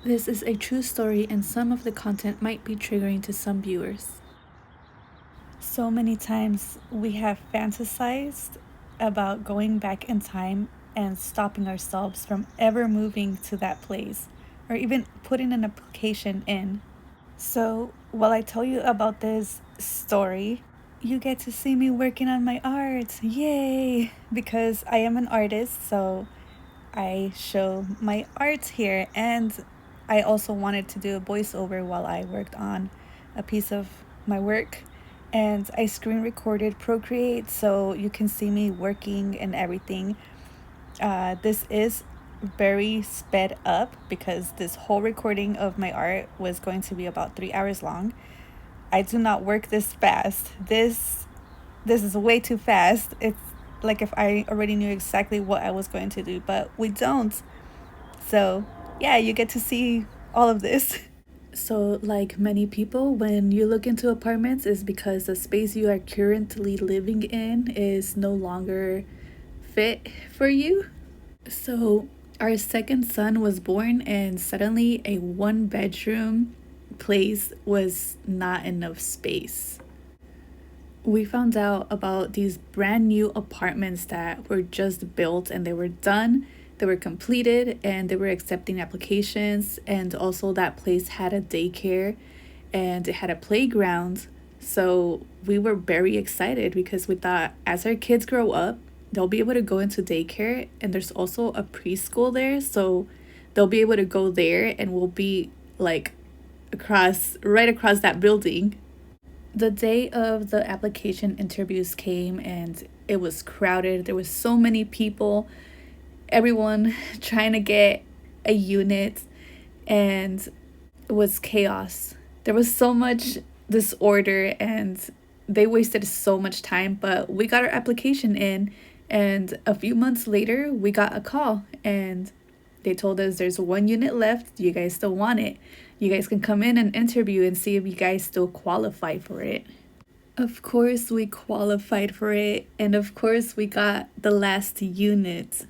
This is a true story, and some of the content might be triggering to some viewers. So many times we have fantasized about going back in time and stopping ourselves from ever moving to that place or even putting an application in. So, while I tell you about this story, you get to see me working on my art. Yay! Because I am an artist, so I show my art here, and I also wanted to do a voiceover while I worked on a piece of my work, and I screen recorded Procreate so you can see me working and everything. This is very sped up because this whole recording of my art was going to be about 3 hours long. I do not work this fast. This is way too fast. It's like if I already knew exactly what I was going to do, but we don't. So, yeah, you get to see all of this. So, like many people, when you look into apartments, is because the space you are currently living in is no longer fit for you. So, our second son was born, and suddenly a one bedroom place was not enough space. We found out about these brand new apartments that were just built and they were done, they were completed, and they were accepting applications. And also, that place had a daycare and it had a playground. So, we were very excited because we thought as our kids grow up, they'll be able to go into daycare, and there's also a preschool there. So, they'll be able to go there and we'll be like right across that building. The day of the application interviews came and it was crowded. There was so many people, everyone trying to get a unit, and it was chaos. There was so much disorder and they wasted so much time, but we got our application in, and a few months later we got a call and they told us there's one unit left. Do you guys still want it? You guys can come in and interview and see if you guys still qualify for it. Of course, we qualified for it, and of course, we got the last unit.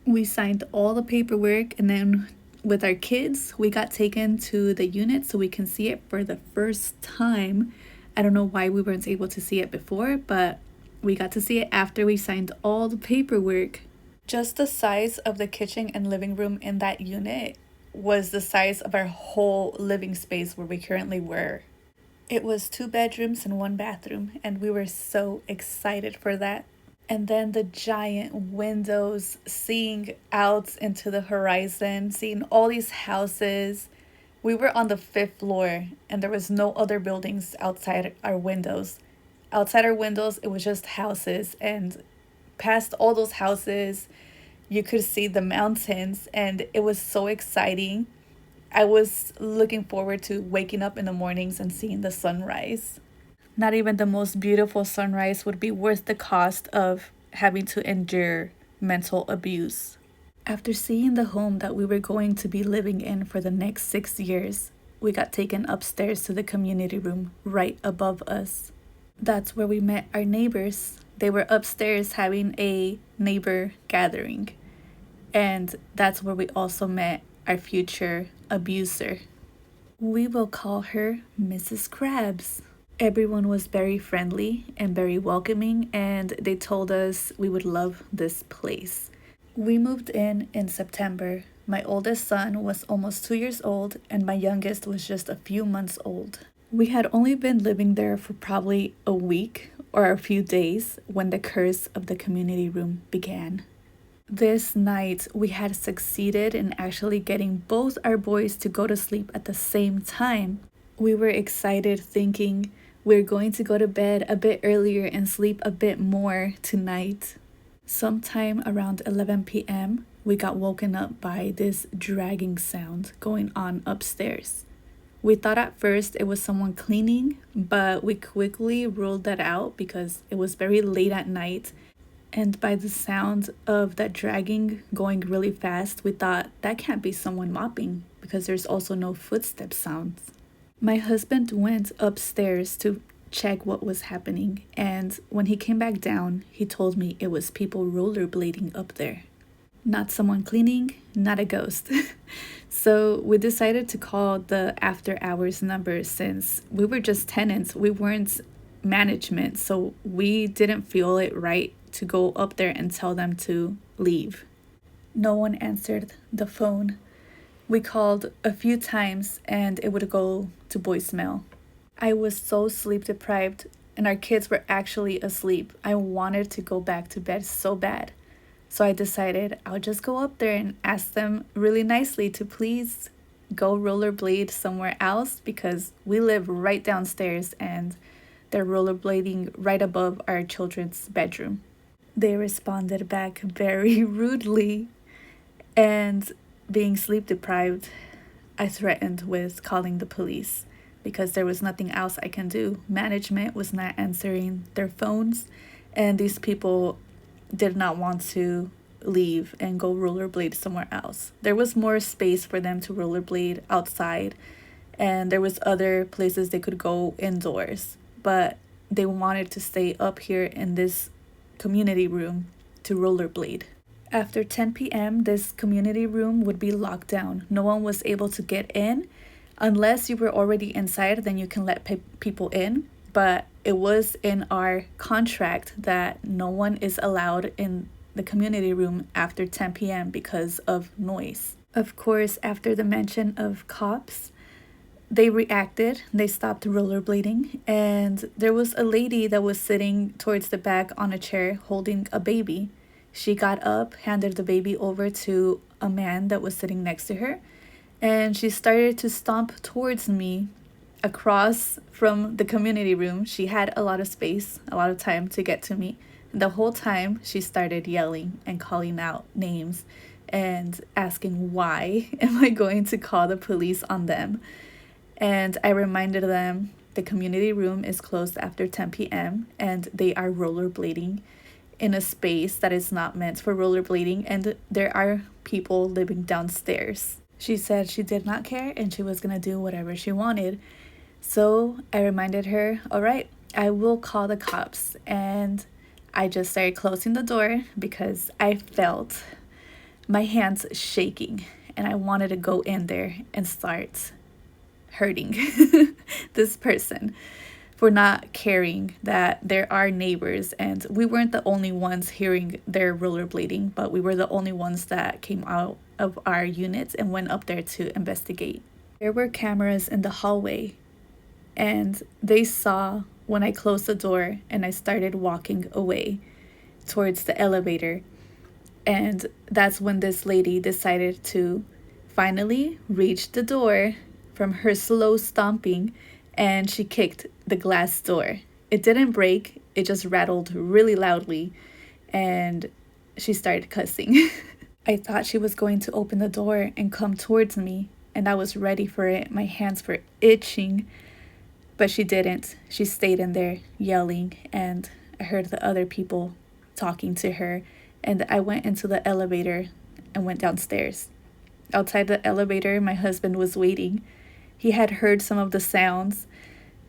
We signed all the paperwork, and then with our kids, we got taken to the unit so we can see it for the first time. I don't know why we weren't able to see it before, but we got to see it after we signed all the paperwork. Just the size of the kitchen and living room in that unit was the size of our whole living space where we currently were. It was 2 bedrooms and 1 bathroom, and we were so excited for that. And then the giant windows, seeing out into the horizon, seeing all these houses. We were on the 5th floor, and there was no other buildings outside our windows. Outside our windows, it was just houses, and past all those houses, you could see the mountains, and it was so exciting. I was looking forward to waking up in the mornings and seeing the sunrise. Not even the most beautiful sunrise would be worth the cost of having to endure mental abuse. After seeing the home that we were going to be living in for the next 6 years, we got taken upstairs to the community room right above us. That's where we met our neighbors. They were upstairs having a neighbor gathering. And that's where we also met our future abuser. We will call her Mrs. Krabs. Everyone was very friendly and very welcoming, and they told us we would love this place. We moved in September. My oldest son was almost 2 years old, and my youngest was just a few months old. We had only been living there for probably a week or a few days when the curse of the community room began. This night, we had succeeded in actually getting both our boys to go to sleep at the same time. We were excited, thinking we're going to go to bed a bit earlier and sleep a bit more tonight. Sometime around 11 p.m., we got woken up by this dragging sound going on upstairs. We thought at first it was someone cleaning, but we quickly ruled that out because it was very late at night. And by the sound of that dragging going really fast, we thought that can't be someone mopping because there's also no footstep sounds. My husband went upstairs to check what was happening, and when he came back down, he told me it was people rollerblading up there. Not someone cleaning, not a ghost. So we decided to call the after hours number since we were just tenants. We weren't management, so we didn't feel it right to go up there and tell them to leave. No one answered the phone. We called a few times and it would go to voicemail. I was so sleep deprived and our kids were actually asleep. I wanted to go back to bed so bad. So I decided I'll just go up there and ask them really nicely to please go rollerblade somewhere else because we live right downstairs and they're rollerblading right above our children's bedroom. They responded back very rudely, and being sleep deprived, I threatened with calling the police because there was nothing else I can do. Management was not answering their phones, and these people did not want to leave and go rollerblade somewhere else. There was more space for them to rollerblade outside, and there was other places they could go indoors, but they wanted to stay up here in this community room to rollerblade. After 10 p.m., this community room would be locked down. No one was able to get in. Unless you were already inside, then you can let people in. But it was in our contract that no one is allowed in the community room after 10 p.m. because of noise. Of course, after the mention of cops, they reacted. They stopped rollerblading, and there was a lady that was sitting towards the back on a chair holding a baby. She got up, handed the baby over to a man that was sitting next to her, and she started to stomp towards me across from the community room. She had a lot of space, a lot of time to get to me. And the whole time, she started yelling and calling out names and asking why am I going to call the police on them. And I reminded them the community room is closed after 10 p.m. and they are rollerblading in a space that is not meant for rollerblading, and there are people living downstairs. She said she did not care and she was gonna do whatever she wanted. So I reminded her, all right, I will call the cops. And I just started closing the door because I felt my hands shaking and I wanted to go in there and start hurting this person for not caring that there are neighbors, and we weren't the only ones hearing their rollerblading, but we were the only ones that came out of our units and went up there to investigate. There were cameras in the hallway, and they saw when I closed the door and I started walking away towards the elevator. And that's when this lady decided to finally reach the door from her slow stomping, and she kicked the glass door. It didn't break, it just rattled really loudly, and she started cussing. I thought she was going to open the door and come towards me, and I was ready for it. My hands were itching, but she didn't. She stayed in there yelling, and I heard the other people talking to her, and I went into the elevator and went downstairs. Outside the elevator, my husband was waiting. He had heard some of the sounds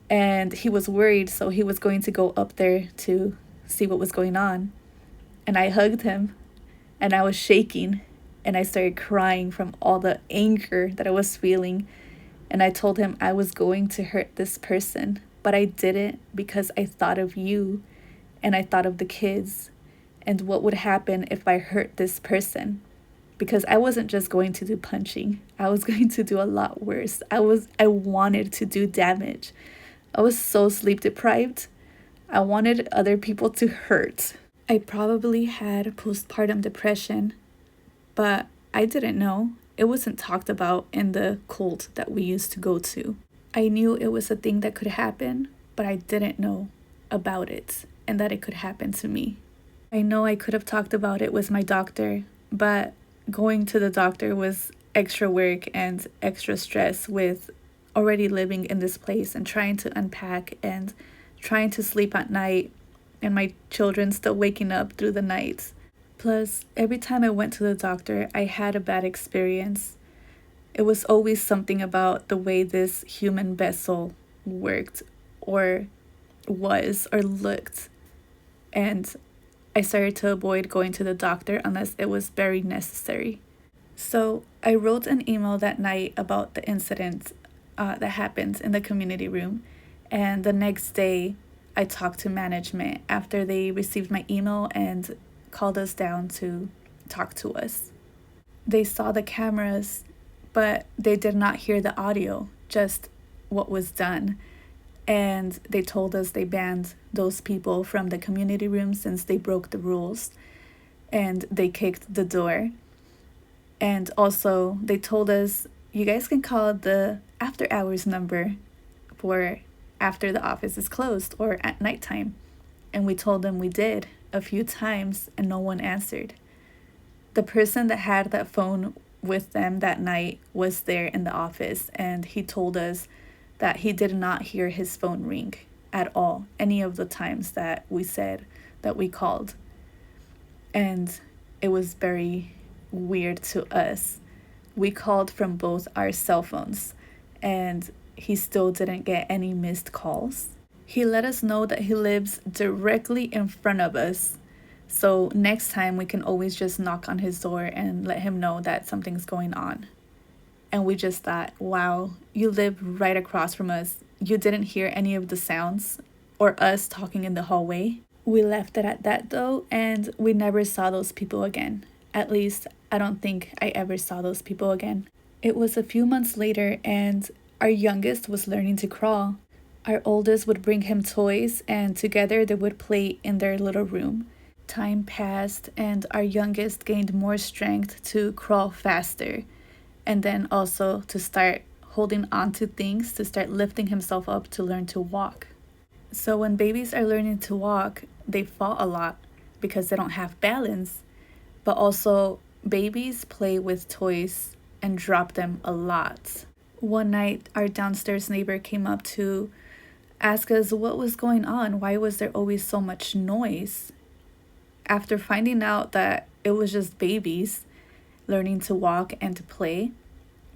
and he was worried, so he was going to go up there to see what was going on. And I hugged him and I was shaking and I started crying from all the anger that I was feeling. And I told him I was going to hurt this person, but I didn't because I thought of you and I thought of the kids and what would happen if I hurt this person. Because I wasn't just going to do punching. I was going to do a lot worse. I wanted to do damage. I was so sleep deprived. I wanted other people to hurt. I probably had postpartum depression, but I didn't know. It wasn't talked about in the cult that we used to go to. I knew it was a thing that could happen, but I didn't know about it and that it could happen to me. I know I could have talked about it with my doctor, but going to the doctor was extra work and extra stress with already living in this place and trying to unpack and trying to sleep at night and my children still waking up through the night. Plus, every time I went to the doctor, I had a bad experience. It was always something about the way this human vessel worked or was or looked. And I started to avoid going to the doctor unless it was very necessary. So I wrote an email that night about the incident that happened in the community room. And the next day, I talked to management after they received my email and called us down to talk to us. They saw the cameras, but they did not hear the audio, just what was done. And they told us they banned those people from the community room since they broke the rules, and they kicked the door. And also, they told us, you guys can call the after hours number for after the office is closed or at nighttime. And we told them we did a few times and no one answered. The person that had that phone with them that night was there in the office, and he told us that he did not hear his phone ring at all, any of the times that we said that we called. And it was very weird to us. We called from both our cell phones, and he still didn't get any missed calls. He let us know that he lives directly in front of us. So next time we can always just knock on his door and let him know that something's going on. And we just thought, wow, you live right across from us. You didn't hear any of the sounds or us talking in the hallway. We left it at that though, and we never saw those people again. At least, I don't think I ever saw those people again. It was a few months later, and our youngest was learning to crawl. Our oldest would bring him toys, and together they would play in their little room. Time passed, and our youngest gained more strength to crawl faster, and then also to start holding on to things, to start lifting himself up to learn to walk. So when babies are learning to walk, they fall a lot because they don't have balance. But also, babies play with toys and drop them a lot. One night, our downstairs neighbor came up to ask us what was going on. Why was there always so much noise? After finding out that it was just babies learning to walk and to play,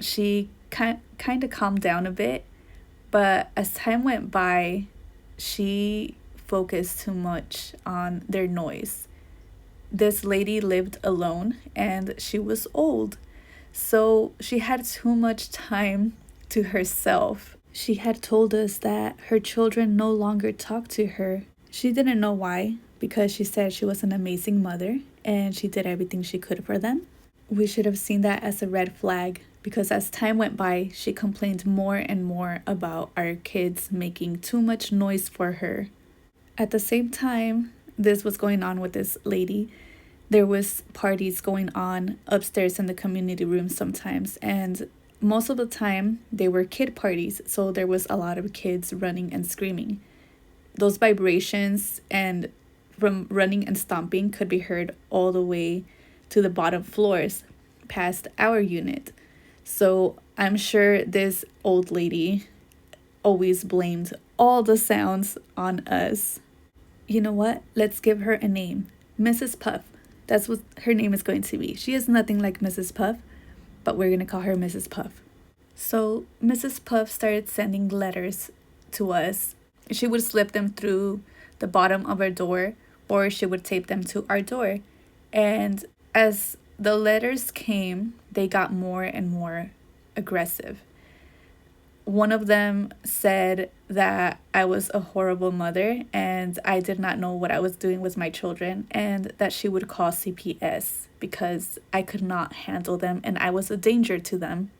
she kind of calmed down a bit. But as time went by, she focused too much on their noise. This lady lived alone and she was old, so she had too much time to herself. She had told us that her children no longer talked to her. She didn't know why, because she said she was an amazing mother and she did everything she could for them. We should have seen that as a red flag, because as time went by, she complained more and more about our kids making too much noise for her. At the same time this was going on with this lady, there was parties going on upstairs in the community room sometimes, and most of the time they were kid parties, so there was a lot of kids running and screaming. Those vibrations and from running and stomping could be heard all the way to the bottom floors past our unit. So I'm sure this old lady always blamed all the sounds on us. You know what? Let's give her a name. Mrs. Puff. That's what her name is going to be. She is nothing like Mrs. Puff, but we're going to call her Mrs. Puff. So Mrs. Puff started sending letters to us. She would slip them through the bottom of our door, or she would tape them to our door. And as the letters came, they got more and more aggressive. One of them said that I was a horrible mother and I did not know what I was doing with my children, and that she would call CPS because I could not handle them and I was a danger to them.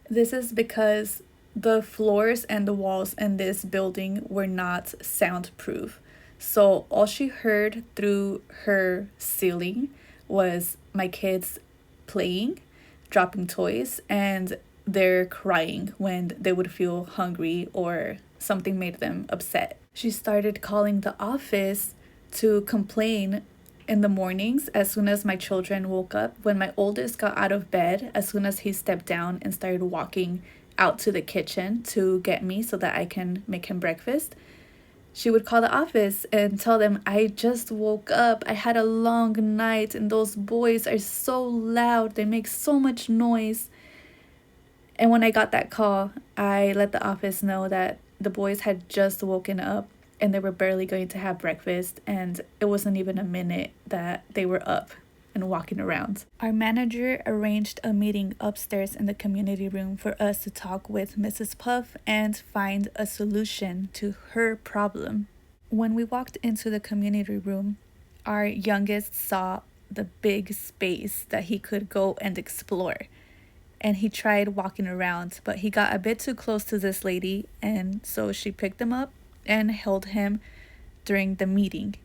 This is because the floors and the walls in this building were not soundproof. So all she heard through her ceiling was my kids playing, dropping toys, and they're crying when they would feel hungry or something made them upset. She started calling the office to complain in the mornings as soon as my children woke up. When my oldest got out of bed, as soon as he stepped down and started walking out to the kitchen to get me so that I can make him breakfast, she would call the office and tell them, I just woke up, I had a long night, and those boys are so loud, they make so much noise. And when I got that call, I let the office know that the boys had just woken up and they were barely going to have breakfast, and it wasn't even a minute that they were up and walking around. Our manager arranged a meeting upstairs in the community room for us to talk with Mrs. Puff and find a solution to her problem. When we walked into the community room, our youngest saw the big space that he could go and explore. And he tried walking around, but he got a bit too close to this lady, and so she picked him up and held him during the meeting.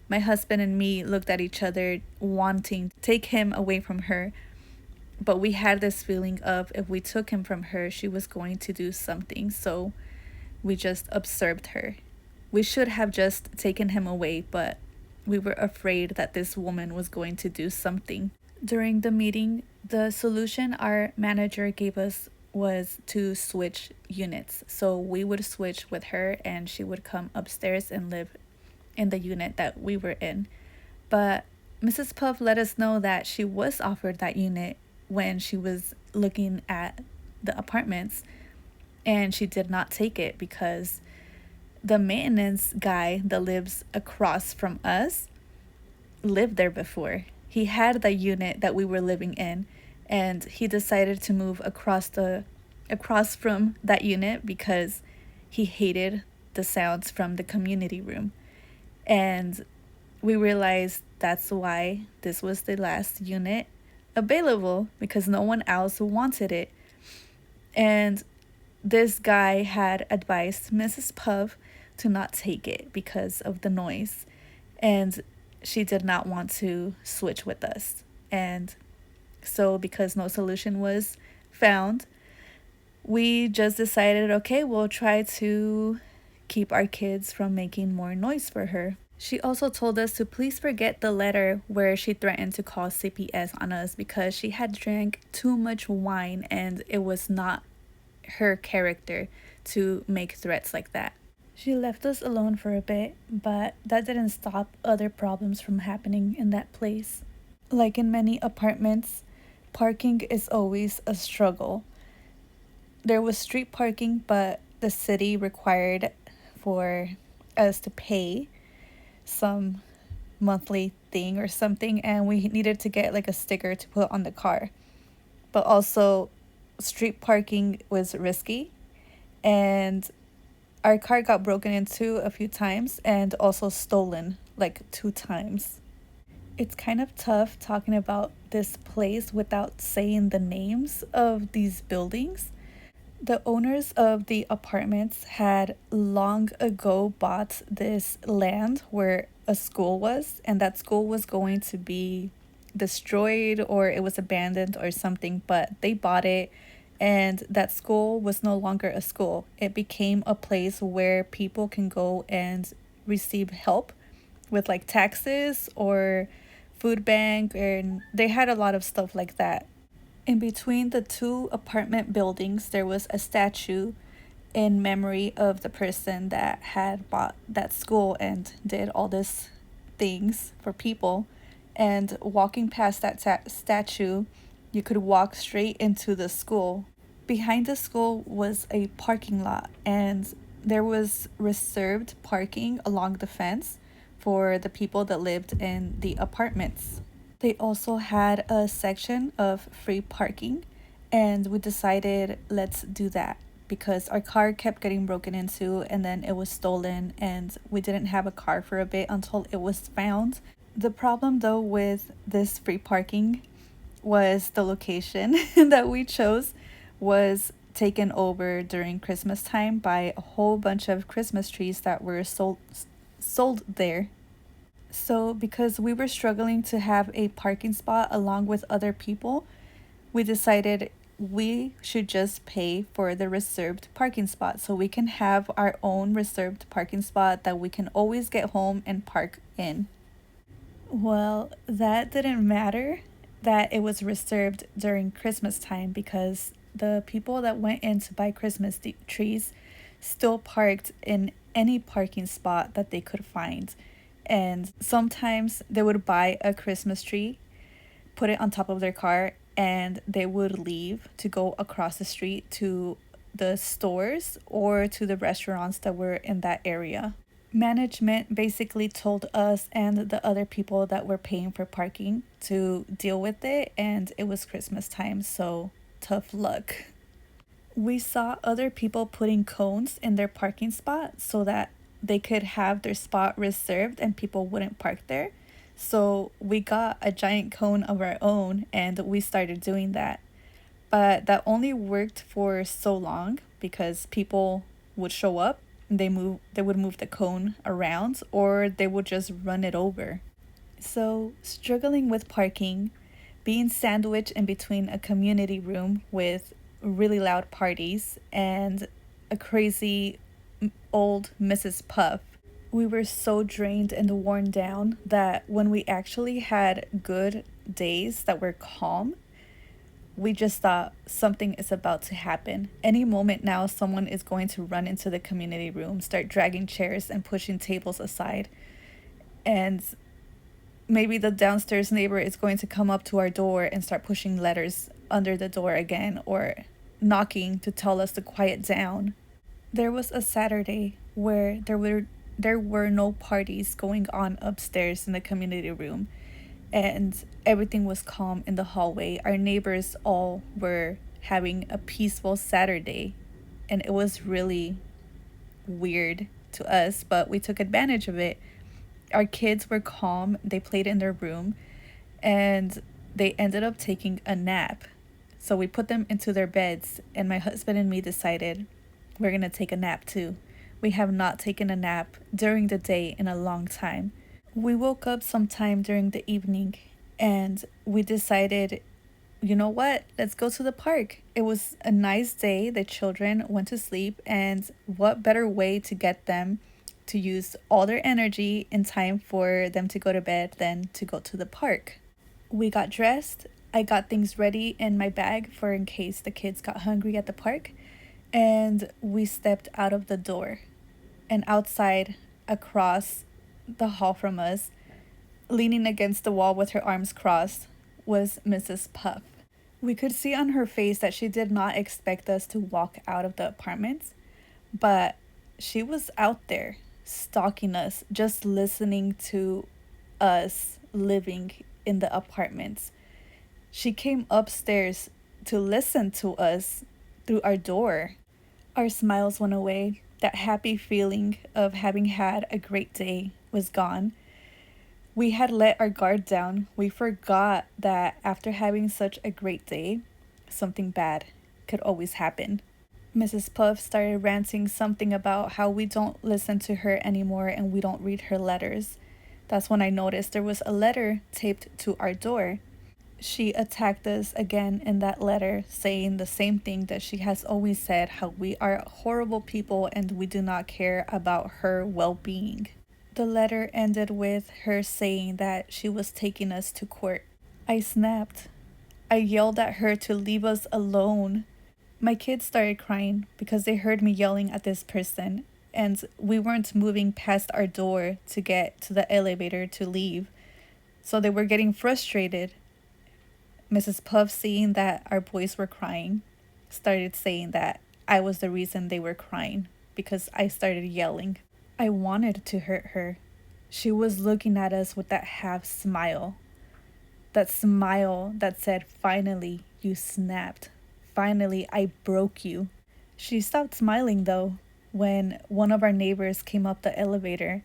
My husband and me looked at each other, wanting to take him away from her, but we had this feeling of if we took him from her, she was going to do something, so we just observed her. We should have just taken him away, but we were afraid that this woman was going to do something. During the meeting, the solution our manager gave us was to switch units. So we would switch with her and she would come upstairs and live in the unit that we were in. But Mrs. Puff let us know that she was offered that unit when she was looking at the apartments, and she did not take it because the maintenance guy that lives across from us lived there before. He had the unit that we were living in, and he decided to move across from that unit because he hated the sounds from the community room. And we realized that's why this was the last unit available, because no one else wanted it. And this guy had advised Mrs. Puff to not take it because of the noise, and she did not want to switch with us. And so because no solution was found, we just decided, okay, we'll try to keep our kids from making more noise for her. She also told us to please forget the letter where she threatened to call CPS on us because she had drank too much wine and it was not her character to make threats like that. She left us alone for a bit, but that didn't stop other problems from happening in that place. Like in many apartments, parking is always a struggle. There was street parking, but the city required for us to pay some monthly thing or something, and we needed to get like a sticker to put on the car. But also, street parking was risky, and our car got broken into a few times and also stolen like 2 times. It's kind of tough talking about this place without saying the names of these buildings. The owners of the apartments had long ago bought this land where a school was, and that school was going to be destroyed or it was abandoned or something, but they bought it, and that school was no longer a school. It became a place where people can go and receive help with like taxes or food bank, and they had a lot of stuff like that. In between the 2 apartment buildings, there was a statue in memory of the person that had bought that school and did all these things for people. And walking past that statue, you could walk straight into the school. Behind the school was a parking lot, and there was reserved parking along the fence for the people that lived in the apartments. They also had a section of free parking, and we decided let's do that because our car kept getting broken into and then it was stolen, and we didn't have a car for a bit until it was found. The problem though with this free parking was the location that we chose was taken over during Christmas time by a whole bunch of Christmas trees that were sold there. So because we were struggling to have a parking spot along with other people, we decided we should just pay for the reserved parking spot so we can have our own reserved parking spot that we can always get home and park in. Well, that didn't matter that it was reserved during Christmas time because the people that went in to buy Christmas trees still parked in any parking spot that they could find. And sometimes they would buy a Christmas tree, put it on top of their car, and they would leave to go across the street to the stores or to the restaurants that were in that area. Management basically told us and the other people that were paying for parking to deal with it, and it was Christmas time, so tough luck. We saw other people putting cones in their parking spot so that they could have their spot reserved and people wouldn't park there. So we got a giant cone of our own and we started doing that. But that only worked for so long because people would show up, they would move the cone around or they would just run it over. So, struggling with parking, being sandwiched in between a community room with really loud parties and a crazy old Mrs. Puff, we were so drained and worn down that when we actually had good days that were calm, we just thought something is about to happen. Any moment now, someone is going to run into the community room, start dragging chairs and pushing tables aside. And maybe the downstairs neighbor is going to come up to our door and start pushing letters under the door again or knocking to tell us to quiet down. There was a Saturday where there were no parties going on upstairs in the community room and everything was calm in the hallway. Our neighbors all were having a peaceful Saturday and it was really weird to us, but we took advantage of it. Our kids were calm, they played in their room, and they ended up taking a nap. So we put them into their beds, and my husband and me decided we're gonna take a nap too. We have not taken a nap during the day in a long time. We woke up sometime during the evening and we decided, you know what? Let's go to the park. It was a nice day. The children went to sleep, and what better way to get them to use all their energy in time for them to go to bed than to go to the park? We got dressed. I got things ready in my bag for in case the kids got hungry at the park, and we stepped out of the door. And outside, across the hall from us, leaning against the wall with her arms crossed, was Mrs. Puff. We could see on her face that she did not expect us to walk out of the apartments, but she was out there stalking us, just listening to us living in the apartments. She came upstairs to listen to us through our door. Our smiles went away. That happy feeling of having had a great day was gone. We had let our guard down. We forgot that after having such a great day, something bad could always happen. Mrs. Puff started ranting something about how we don't listen to her anymore and we don't read her letters. That's when I noticed there was a letter taped to our door. She attacked us again in that letter, saying the same thing that she has always said, how we are horrible people and we do not care about her well-being. The letter ended with her saying that she was taking us to court. I snapped. I yelled at her to leave us alone. My kids started crying because they heard me yelling at this person, and we weren't moving past our door to get to the elevator to leave. So they were getting frustrated. Mrs. Puff, seeing that our boys were crying, started saying that I was the reason they were crying because I started yelling. I wanted to hurt her. She was looking at us with that half smile. That smile that said, finally, you snapped. Finally, I broke you. She stopped smiling though when one of our neighbors came up the elevator,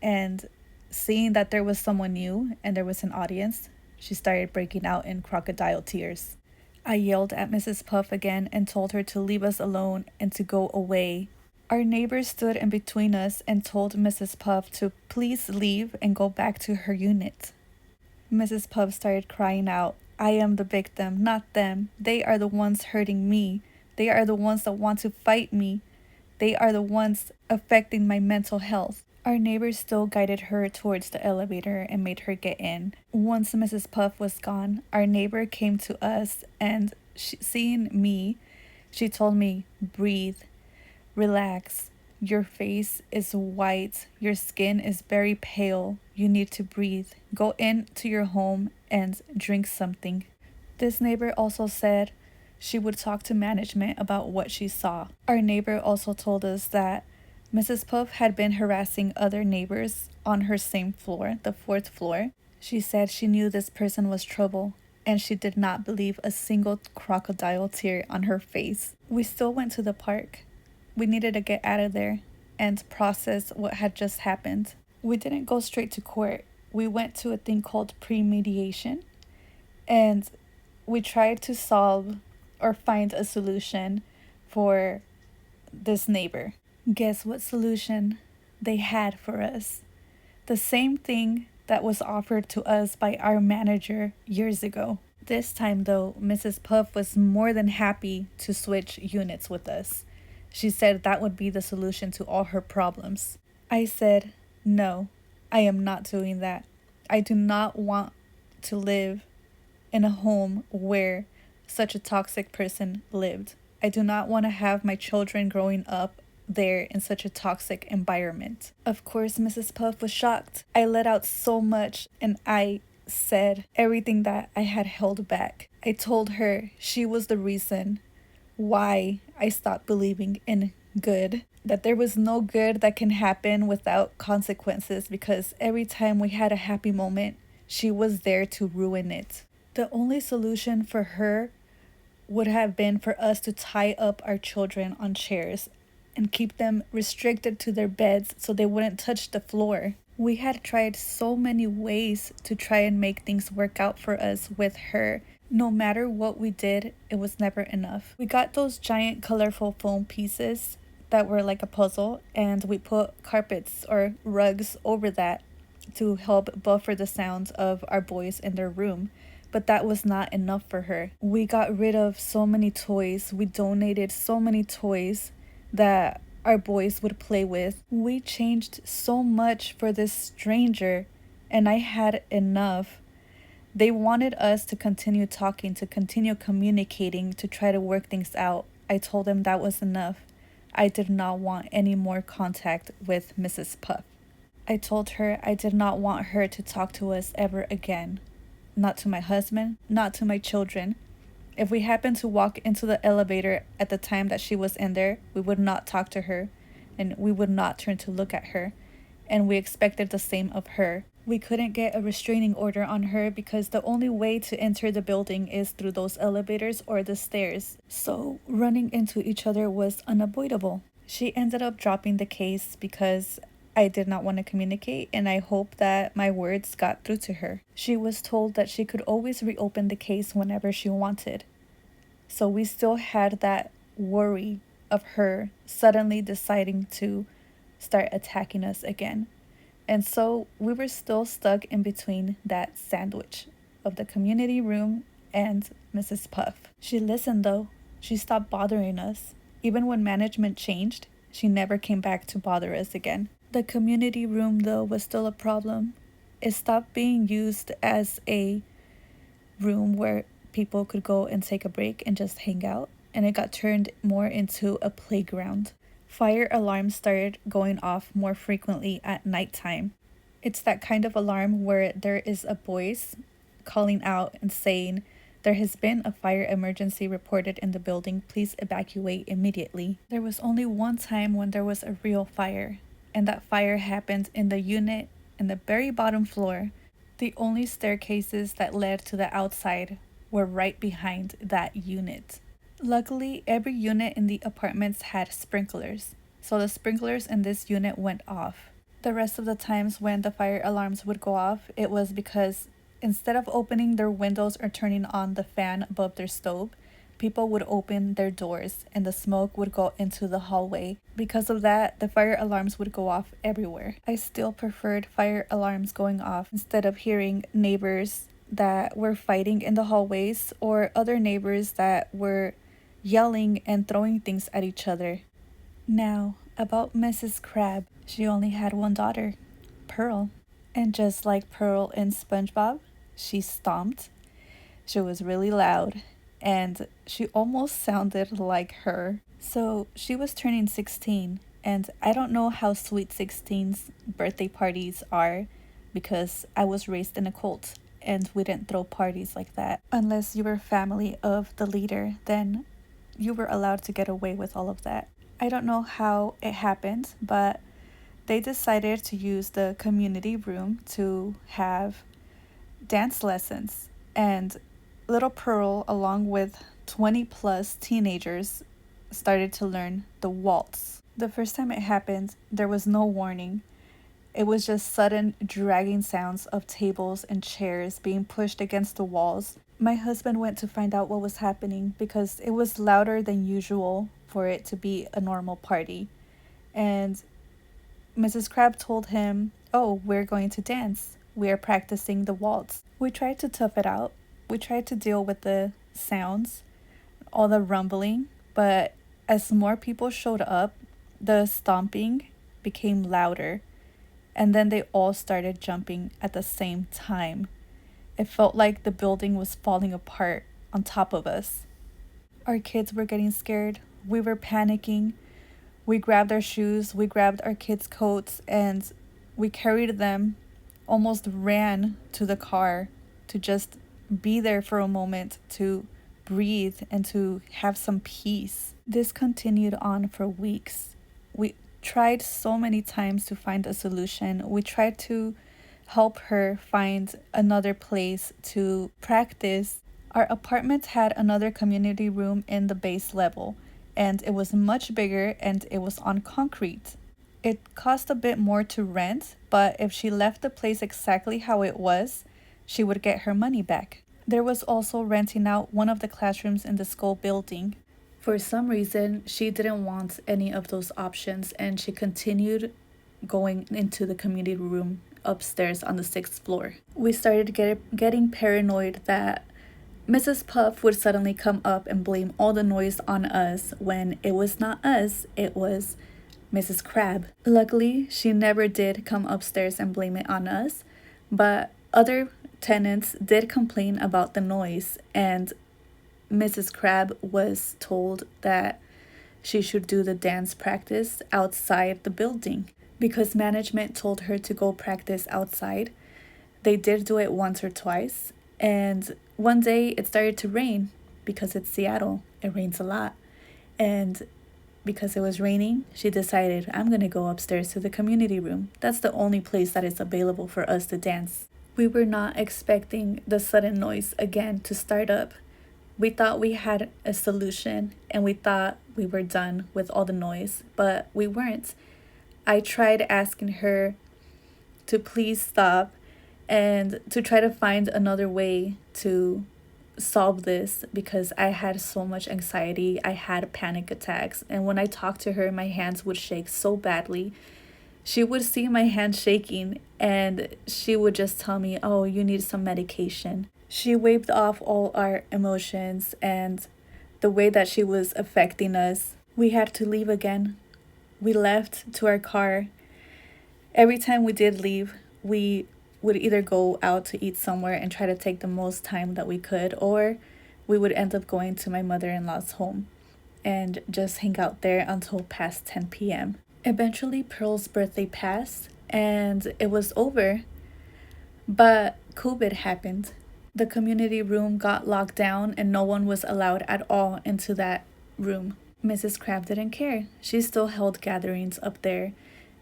and seeing that there was someone new and there was an audience, she started breaking out in crocodile tears. I yelled at Mrs. Puff again and told her to leave us alone and to go away. Our neighbor stood in between us and told Mrs. Puff to please leave and go back to her unit. Mrs. Puff started crying out, I am the victim, not them. They are the ones hurting me. They are the ones that want to fight me. They are the ones affecting my mental health. Our neighbor still guided her towards the elevator and made her get in. Once Mrs. Puff was gone, our neighbor came to us and seeing me, she told me, breathe, relax. Your face is white. Your skin is very pale. You need to breathe. Go into your home and drink something. This neighbor also said she would talk to management about what she saw. Our neighbor also told us that Mrs. Puff had been harassing other neighbors on her same floor, the fourth floor. She said she knew this person was trouble, and she did not believe a single crocodile tear on her face. We still went to the park. We needed to get out of there and process what had just happened. We didn't go straight to court. We went to a thing called pre-mediation, and we tried to solve or find a solution for this neighbor. Guess what solution they had for us? The same thing that was offered to us by our manager years ago. This time, though, Mrs. Puff was more than happy to switch units with us. She said that would be the solution to all her problems. I said, no, I am not doing that. I do not want to live in a home where such a toxic person lived. I do not want to have my children growing up there in such a toxic environment. Of course, Mrs. Puff was shocked. I let out so much and I said everything that I had held back. I told her she was the reason why I stopped believing in good, that there was no good that can happen without consequences, because every time we had a happy moment, she was there to ruin it. The only solution for her would have been for us to tie up our children on chairs and keep them restricted to their beds so they wouldn't touch the floor. We had tried so many ways to try and make things work out for us with her. No matter what we did, it was never enough. We got those giant colorful foam pieces that were like a puzzle, and we put carpets or rugs over that to help buffer the sounds of our boys in their room. But that was not enough for her. We got rid of so many toys. We donated so many toys that our boys would play with. We changed so much for this stranger, and I had enough. They wanted us to continue talking, to continue communicating, to try to work things out. I told them that was enough. I did not want any more contact with Mrs. Puff. I told her I did not want her to talk to us ever again. Not to my husband, not to my children. If we happened to walk into the elevator at the time that she was in there, we would not talk to her, and we would not turn to look at her. And we expected the same of her. We couldn't get a restraining order on her because the only way to enter the building is through those elevators or the stairs. So running into each other was unavoidable. She ended up dropping the case because I did not want to communicate, and I hope that my words got through to her. She was told that she could always reopen the case whenever she wanted. So we still had that worry of her suddenly deciding to start attacking us again. And so we were still stuck in between that sandwich of the community room and Mrs. Puff. She listened though. She stopped bothering us. Even when management changed, she never came back to bother us again. The community room, though, was still a problem. It stopped being used as a room where people could go and take a break and just hang out, and it got turned more into a playground. Fire alarms started going off more frequently at nighttime. It's that kind of alarm where there is a voice calling out and saying, "There has been a fire emergency reported in the building. Please evacuate immediately." There was only one time when there was a real fire, and that fire happened in the unit in the very bottom floor. The only staircases that led to the outside were right behind that unit. Luckily, every unit in the apartments had sprinklers, so the sprinklers in this unit went off. The rest of the times when the fire alarms would go off, it was because instead of opening their windows or turning on the fan above their stove, people would open their doors and the smoke would go into the hallway. Because of that, the fire alarms would go off everywhere. I still preferred fire alarms going off instead of hearing neighbors that were fighting in the hallways or other neighbors that were yelling and throwing things at each other. Now, about Mrs. Crab. She only had one daughter, Pearl. And just like Pearl in SpongeBob, she stomped. She was really loud, and she almost sounded like her. So she was turning 16, and I don't know how sweet 16's birthday parties are because I was raised in a cult and we didn't throw parties like that. Unless you were family of the leader, then you were allowed to get away with all of that. I don't know how it happened, but they decided to use the community room to have dance lessons. And little Pearl, along with 20 plus teenagers, started to learn the waltz. The first time it happened, there was no warning. It was just sudden dragging sounds of tables and chairs being pushed against the walls. My husband went to find out what was happening because it was louder than usual for it to be a normal party. And Mrs. Crab told him, "Oh, we're going to dance. We are practicing the waltz." We tried to tough it out. We tried to deal with the sounds, all the rumbling, but as more people showed up, the stomping became louder, and then they all started jumping at the same time. It felt like the building was falling apart on top of us. Our kids were getting scared. We were panicking. We grabbed our shoes, we grabbed our kids' coats, and we carried them, almost ran to the car to just be there for a moment to breathe and to have some peace. This continued on for weeks. We tried so many times to find a solution. We tried to help her find another place to practice. Our apartment had another community room in the base level, and it was much bigger and it was on concrete. It cost a bit more to rent, but if she left the place exactly how it was, she would get her money back. There was also renting out one of the classrooms in the school building. For some reason, she didn't want any of those options, and she continued going into the community room upstairs on the 6th floor. We started getting paranoid that Mrs. Puff would suddenly come up and blame all the noise on us when it was not us, it was Mrs. Crab. Luckily, she never did come upstairs and blame it on us, but other tenants did complain about the noise, and Mrs. Crab was told that she should do the dance practice outside the building. Because management told her to go practice outside, they did do it once or twice, and one day it started to rain because it's Seattle. It rains a lot. And because it was raining, she decided, I'm going to go upstairs to the community room. That's the only place that is available for us to dance. We were not expecting the sudden noise again to start up. We thought we had a solution and we thought we were done with all the noise, but we weren't. I tried asking her to please stop and to try to find another way to solve this because I had so much anxiety. I had panic attacks, and when I talked to her, my hands would shake so badly. She would see my hands shaking and she would just tell me, "Oh, you need some medication." She waved off all our emotions and the way that she was affecting us. We had to leave again. We left to our car. Every time we did leave, we would either go out to eat somewhere and try to take the most time that we could, or we would end up going to my mother-in-law's home and just hang out there until past 10 p.m. Eventually, Pearl's birthday passed and it was over, but COVID happened. The community room got locked down and no one was allowed at all into that room. Mrs. Crab didn't care. She still held gatherings up there,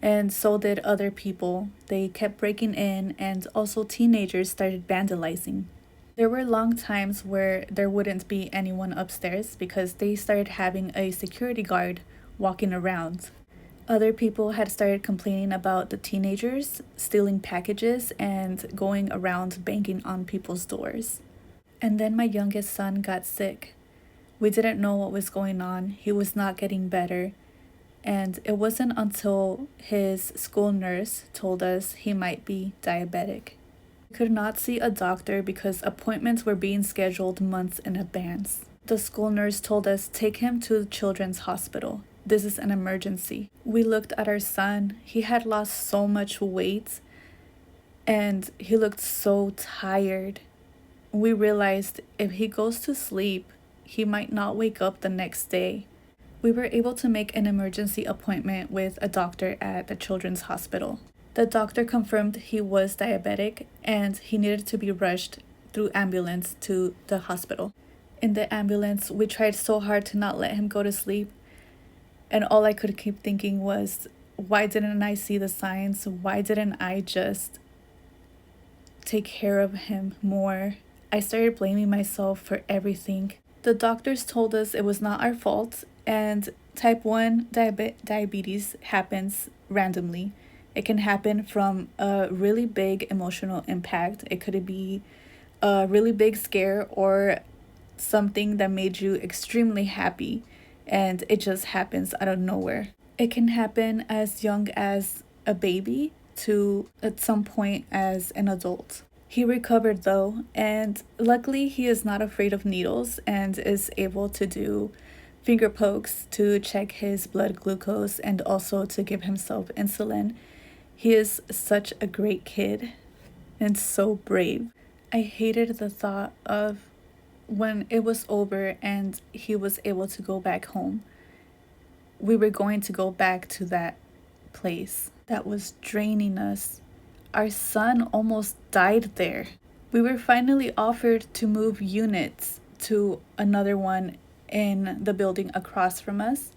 and so did other people. They kept breaking in, and also teenagers started vandalizing. There were long times where there wouldn't be anyone upstairs because they started having a security guard walking around. Other people had started complaining about the teenagers stealing packages and going around banging on people's doors. And then my youngest son got sick. We didn't know what was going on. He was not getting better. And it wasn't until his school nurse told us he might be diabetic. We could not see a doctor because appointments were being scheduled months in advance. The school nurse told us, take him to the children's hospital. This is an emergency. We looked at our son. He had lost so much weight and he looked so tired. We realized if he goes to sleep, he might not wake up the next day. We were able to make an emergency appointment with a doctor at the children's hospital. The doctor confirmed he was diabetic and he needed to be rushed through ambulance to the hospital. In the ambulance, we tried so hard to not let him go to sleep. And all I could keep thinking was, why didn't I see the signs? Why didn't I just take care of him more? I started blaming myself for everything. The doctors told us it was not our fault, and type 1 diabetes happens randomly. It can happen from a really big emotional impact. It could be a really big scare or something that made you extremely happy, and it just happens out of nowhere. It can happen as young as a baby to at some point as an adult. He recovered though, and luckily he is not afraid of needles and is able to do finger pokes to check his blood glucose and also to give himself insulin. He is such a great kid and so brave. I hated the thought of when it was over and he was able to go back home. We were going to go back to that place that was draining us. Our son almost died there. We were finally offered to move units to another one in the building across from us,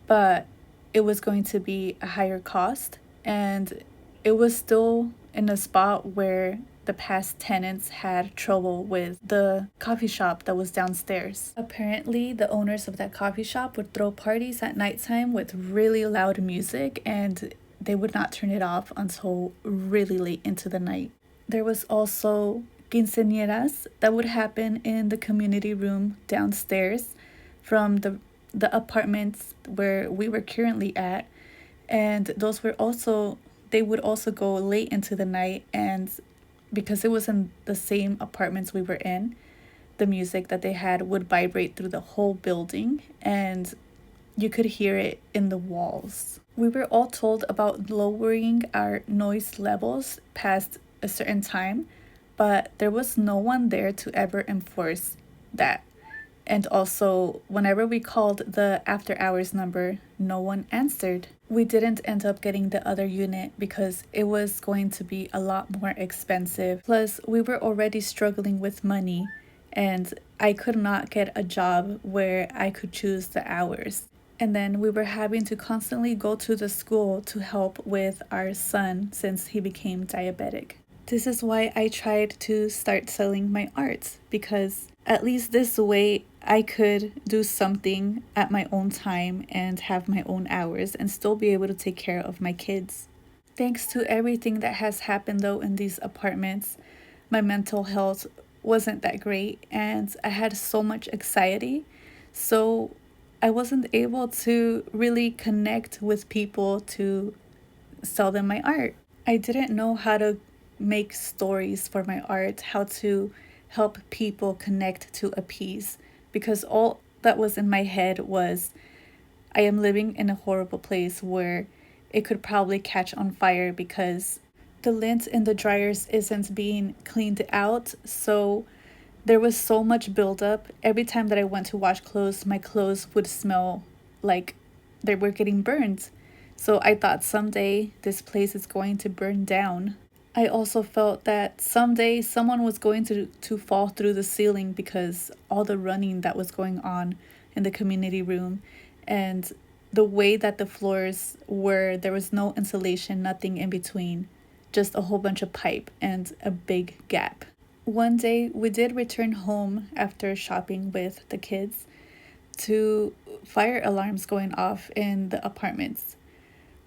but it was going to be a higher cost, and it was still in a spot where the past tenants had trouble with the coffee shop that was downstairs. Apparently, the owners of that coffee shop would throw parties at nighttime with really loud music, and they would not turn it off until really late into the night. There was also quinceañeras that would happen in the community room downstairs from the apartments where we were currently at, and those were also, they would also go late into the night, and because it was in the same apartments we were in, the music that they had would vibrate through the whole building, and you could hear it in the walls. We were all told about lowering our noise levels past a certain time, but there was no one there to ever enforce that. And also, whenever we called the after hours number, no one answered. We didn't end up getting the other unit because it was going to be a lot more expensive. Plus, we were already struggling with money, and I could not get a job where I could choose the hours. And then we were having to constantly go to the school to help with our son since he became diabetic. This is why I tried to start selling my art, because at least this way I could do something at my own time and have my own hours and still be able to take care of my kids. Thanks to everything that has happened though in these apartments, my mental health wasn't that great and I had so much anxiety. So I wasn't able to really connect with people to sell them my art. I didn't know how to make stories for my art, how to help people connect to a piece, because all that was in my head was, I am living in a horrible place where it could probably catch on fire because the lint in the dryers isn't being cleaned out. So there was so much buildup. Every time that I went to wash clothes, my clothes would smell like they were getting burned. So I thought someday this place is going to burn down. I also felt that someday someone was going to fall through the ceiling because all the running that was going on in the community room, and the way that the floors were, there was no insulation, nothing in between, just a whole bunch of pipe and a big gap. One day we did return home after shopping with the kids to fire alarms going off in the apartments.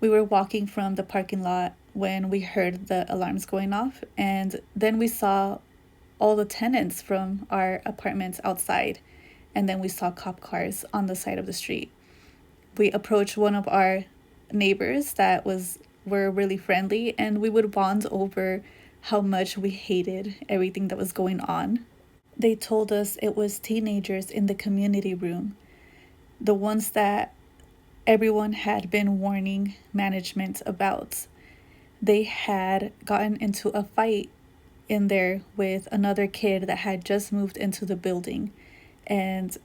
We were walking from the parking lot when we heard the alarms going off, and then we saw all the tenants from our apartments outside, and then we saw cop cars on the side of the street. We approached one of our neighbors that were really friendly, and we would bond over how much we hated everything that was going on. They told us it was teenagers in the community room, the ones that everyone had been warning management about. They had gotten into a fight in there with another kid that had just moved into the building, and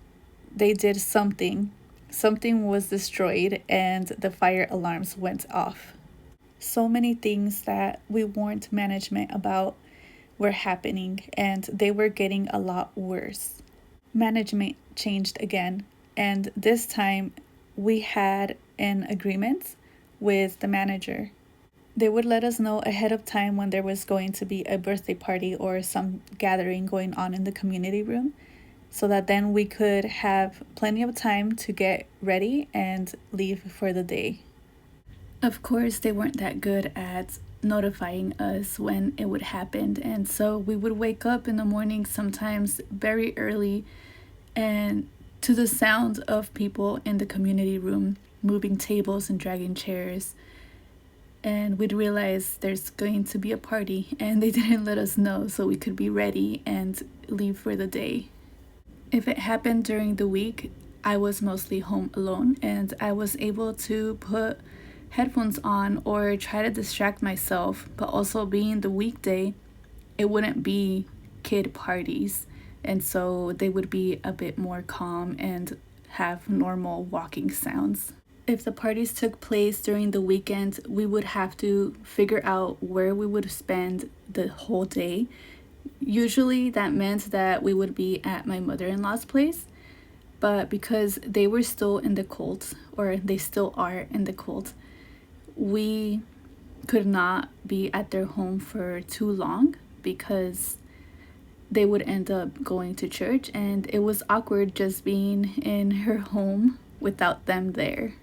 they did something. Something was destroyed and the fire alarms went off. So many things that we warned management about were happening, and they were getting a lot worse. Management changed again, and this time we had an agreement with the manager. They would let us know ahead of time when there was going to be a birthday party or some gathering going on in the community room, so that then we could have plenty of time to get ready and leave for the day. Of course, they weren't that good at notifying us when it would happen, and so we would wake up in the morning sometimes very early and to the sound of people in the community room moving tables and dragging chairs. And we'd realize there's going to be a party, and they didn't let us know so we could be ready and leave for the day. If it happened during the week, I was mostly home alone, and I was able to put headphones on or try to distract myself. But also, being the weekday, it wouldn't be kid parties, and so they would be a bit more calm and have normal walking sounds. If the parties took place during the weekend, we would have to figure out where we would spend the whole day. Usually that meant that we would be at my mother-in-law's place, but because they were still in the cult, or they still are in the cult, we could not be at their home for too long because they would end up going to church, and it was awkward just being in her home without them there.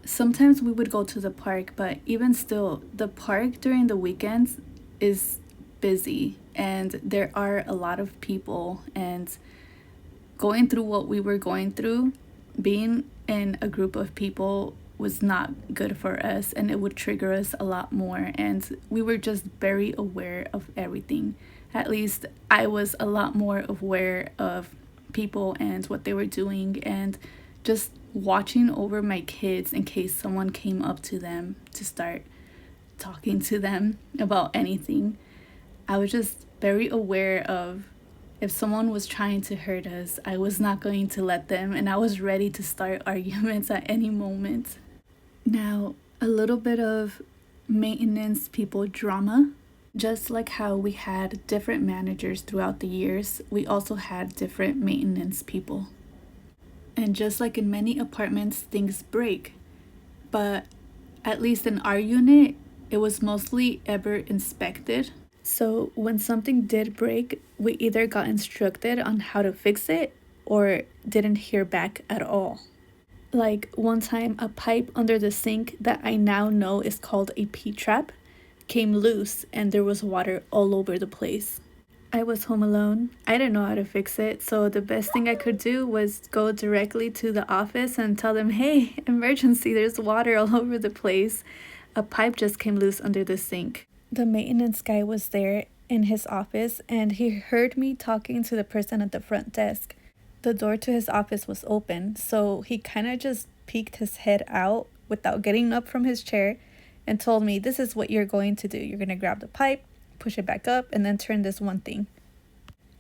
Sometimes we would go to the park, but even still, the park during the weekends is busy and there are a lot of people. And going through what we were going through, being in a group of people was not good for us, and it would trigger us a lot more. And we were just very aware of everything. At least I was a lot more aware of people and what they were doing, and just watching over my kids in case someone came up to them to start talking to them about anything. I was just very aware of if someone was trying to hurt us, I was not going to let them, and I was ready to start arguments at any moment. Now, a little bit of maintenance people drama. Just like how we had different managers throughout the years, we also had different maintenance people. And just like in many apartments, things break. But at least in our unit, it was mostly ever inspected. So when something did break, we either got instructed on how to fix it or didn't hear back at all. Like one time, a pipe under the sink that I now know is called a P-trap came loose, and there was water all over the place. I was home alone. I didn't know how to fix it, so the best thing I could do was go directly to the office and tell them, hey, emergency, there's water all over the place. A pipe just came loose under the sink. The maintenance guy was there in his office, and he heard me talking to the person at the front desk. The door to his office was open, so he kind of just peeked his head out without getting up from his chair and told me, this is what you're going to do. You're going to grab the pipe, push it back up, and then turn this one thing.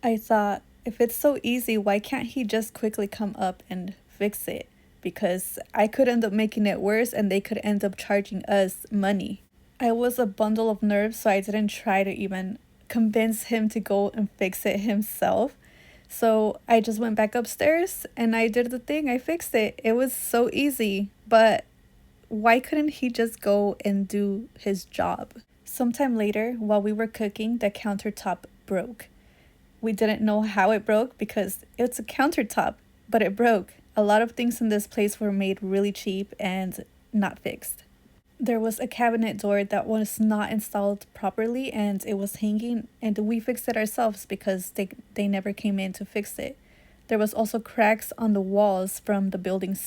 I thought, if it's so easy, why can't he just quickly come up and fix it? Because I could end up making it worse, and they could end up charging us money. I was a bundle of nerves, so I didn't try to even convince him to go and fix it himself. So I just went back upstairs and I did the thing. I fixed it. It was so easy. But why couldn't he just go and do his job? Sometime later, while we were cooking, the countertop broke. We didn't know how it broke because it's a countertop, but it broke. A lot of things in this place were made really cheap and not fixed. There was a cabinet door that was not installed properly, and it was hanging, and we fixed it ourselves because they never came in to fix it. There was also cracks on the walls from the building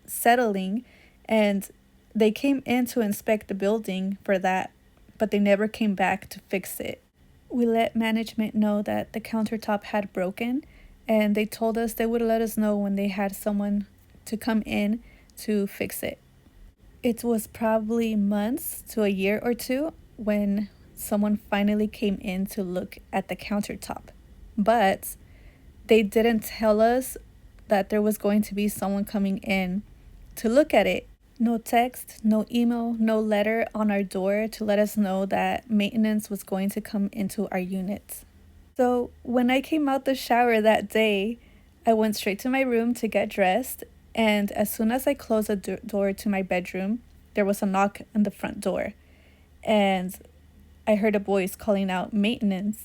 settling, and they came in to inspect the building for that, but they never came back to fix it. We let management know that the countertop had broken, and they told us they would let us know when they had someone to come in to fix it. It was probably months to a year or two when someone finally came in to look at the countertop. But they didn't tell us that there was going to be someone coming in to look at it. No text, no email, no letter on our door to let us know that maintenance was going to come into our unit. So when I came out the shower that day, I went straight to my room to get dressed, And as soon as I closed the door to my bedroom, there was a knock on the front door. And I heard a voice calling out maintenance.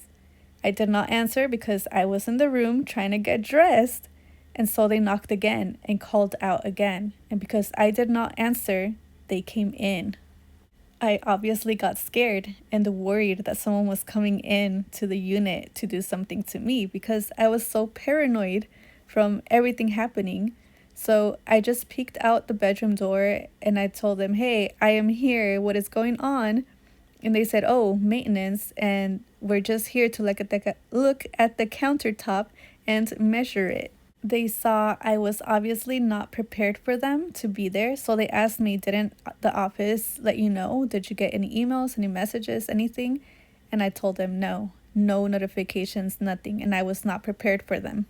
I did not answer because I was in the room trying to get dressed. And so they knocked again and called out again. And because I did not answer, they came in. I obviously got scared and worried that someone was coming in to the unit to do something to me because I was so paranoid from everything happening. So I just peeked out the bedroom door and I told them, "Hey, I am here. What is going on?" And they said, "Oh, maintenance, and we're just here to look at the countertop and measure it." They saw I was obviously not prepared for them to be there, so they asked me, "Didn't the office let you know? Did you get any emails, any messages, anything?" And I told them no, no notifications, nothing, and I was not prepared for them.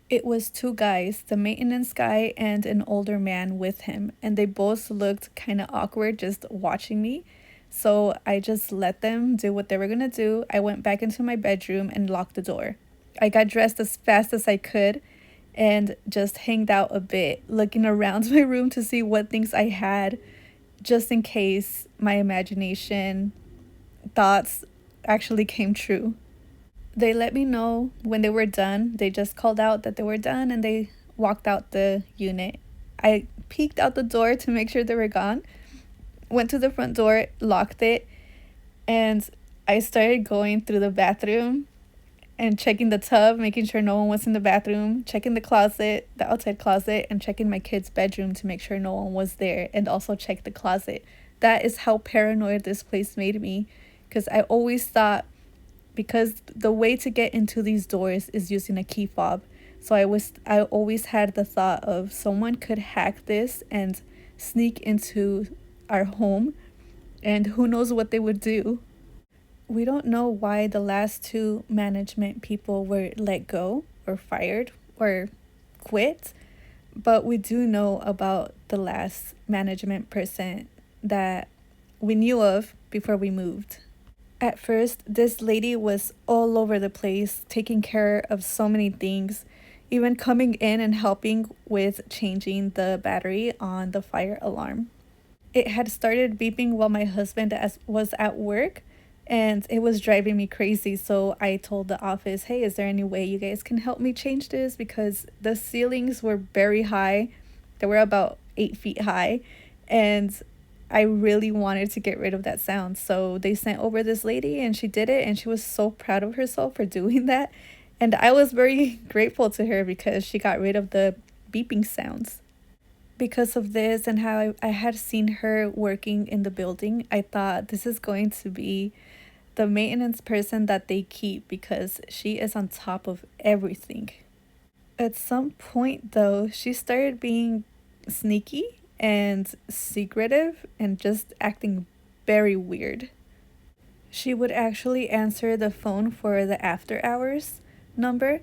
It was two guys, the maintenance guy and an older man with him, and they both looked kind of awkward just watching me. So I just let them do what they were gonna do. I went back into my bedroom and locked the door. I got dressed as fast as I could and just hanged out a bit, looking around my room to see what things I had, just in case my imagination thoughts actually came true. They let me know when they were done. They just called out that they were done and they walked out the unit. I peeked out the door to make sure they were gone, went to the front door, locked it, and I started going through the bathroom and checking the tub, making sure no one was in the bathroom, checking the closet, the outside closet, and checking my kid's bedroom to make sure no one was there, and also check the closet. That is how paranoid this place made me, because I always thought, because the way to get into these doors is using a key fob. So I always had the thought of someone could hack this and sneak into our home, and who knows what they would do. We don't know why the last two management people were let go or fired or quit, but we do know about the last management person that we knew of before we moved. At first, this lady was all over the place, taking care of so many things, even coming in and helping with changing the battery on the fire alarm. It had started beeping while my husband was at work, and it was driving me crazy. So I told the office, "Hey, is there any way you guys can help me change this?" Because the ceilings were very high. They were about 8 feet high, and I really wanted to get rid of that sound. So they sent over this lady and she did it, and she was so proud of herself for doing that. And I was very grateful to her because she got rid of the beeping sounds. Because of this and how I had seen her working in the building, I thought this is going to be the maintenance person that they keep because she is on top of everything. At some point, though, she started being sneaky and secretive and just acting very weird. She would actually answer the phone for the after hours number,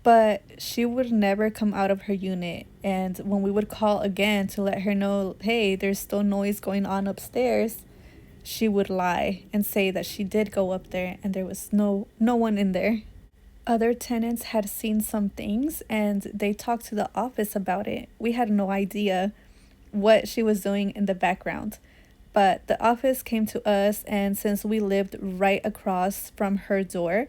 but she would never come out of her unit. And when we would call again to let her know, "Hey, there's still noise going on upstairs," she would lie and say that she did go up there and there was no one in there. Other tenants had seen some things and they talked to the office about it. We had no idea what she was doing in the background. But the office came to us, and since we lived right across from her door,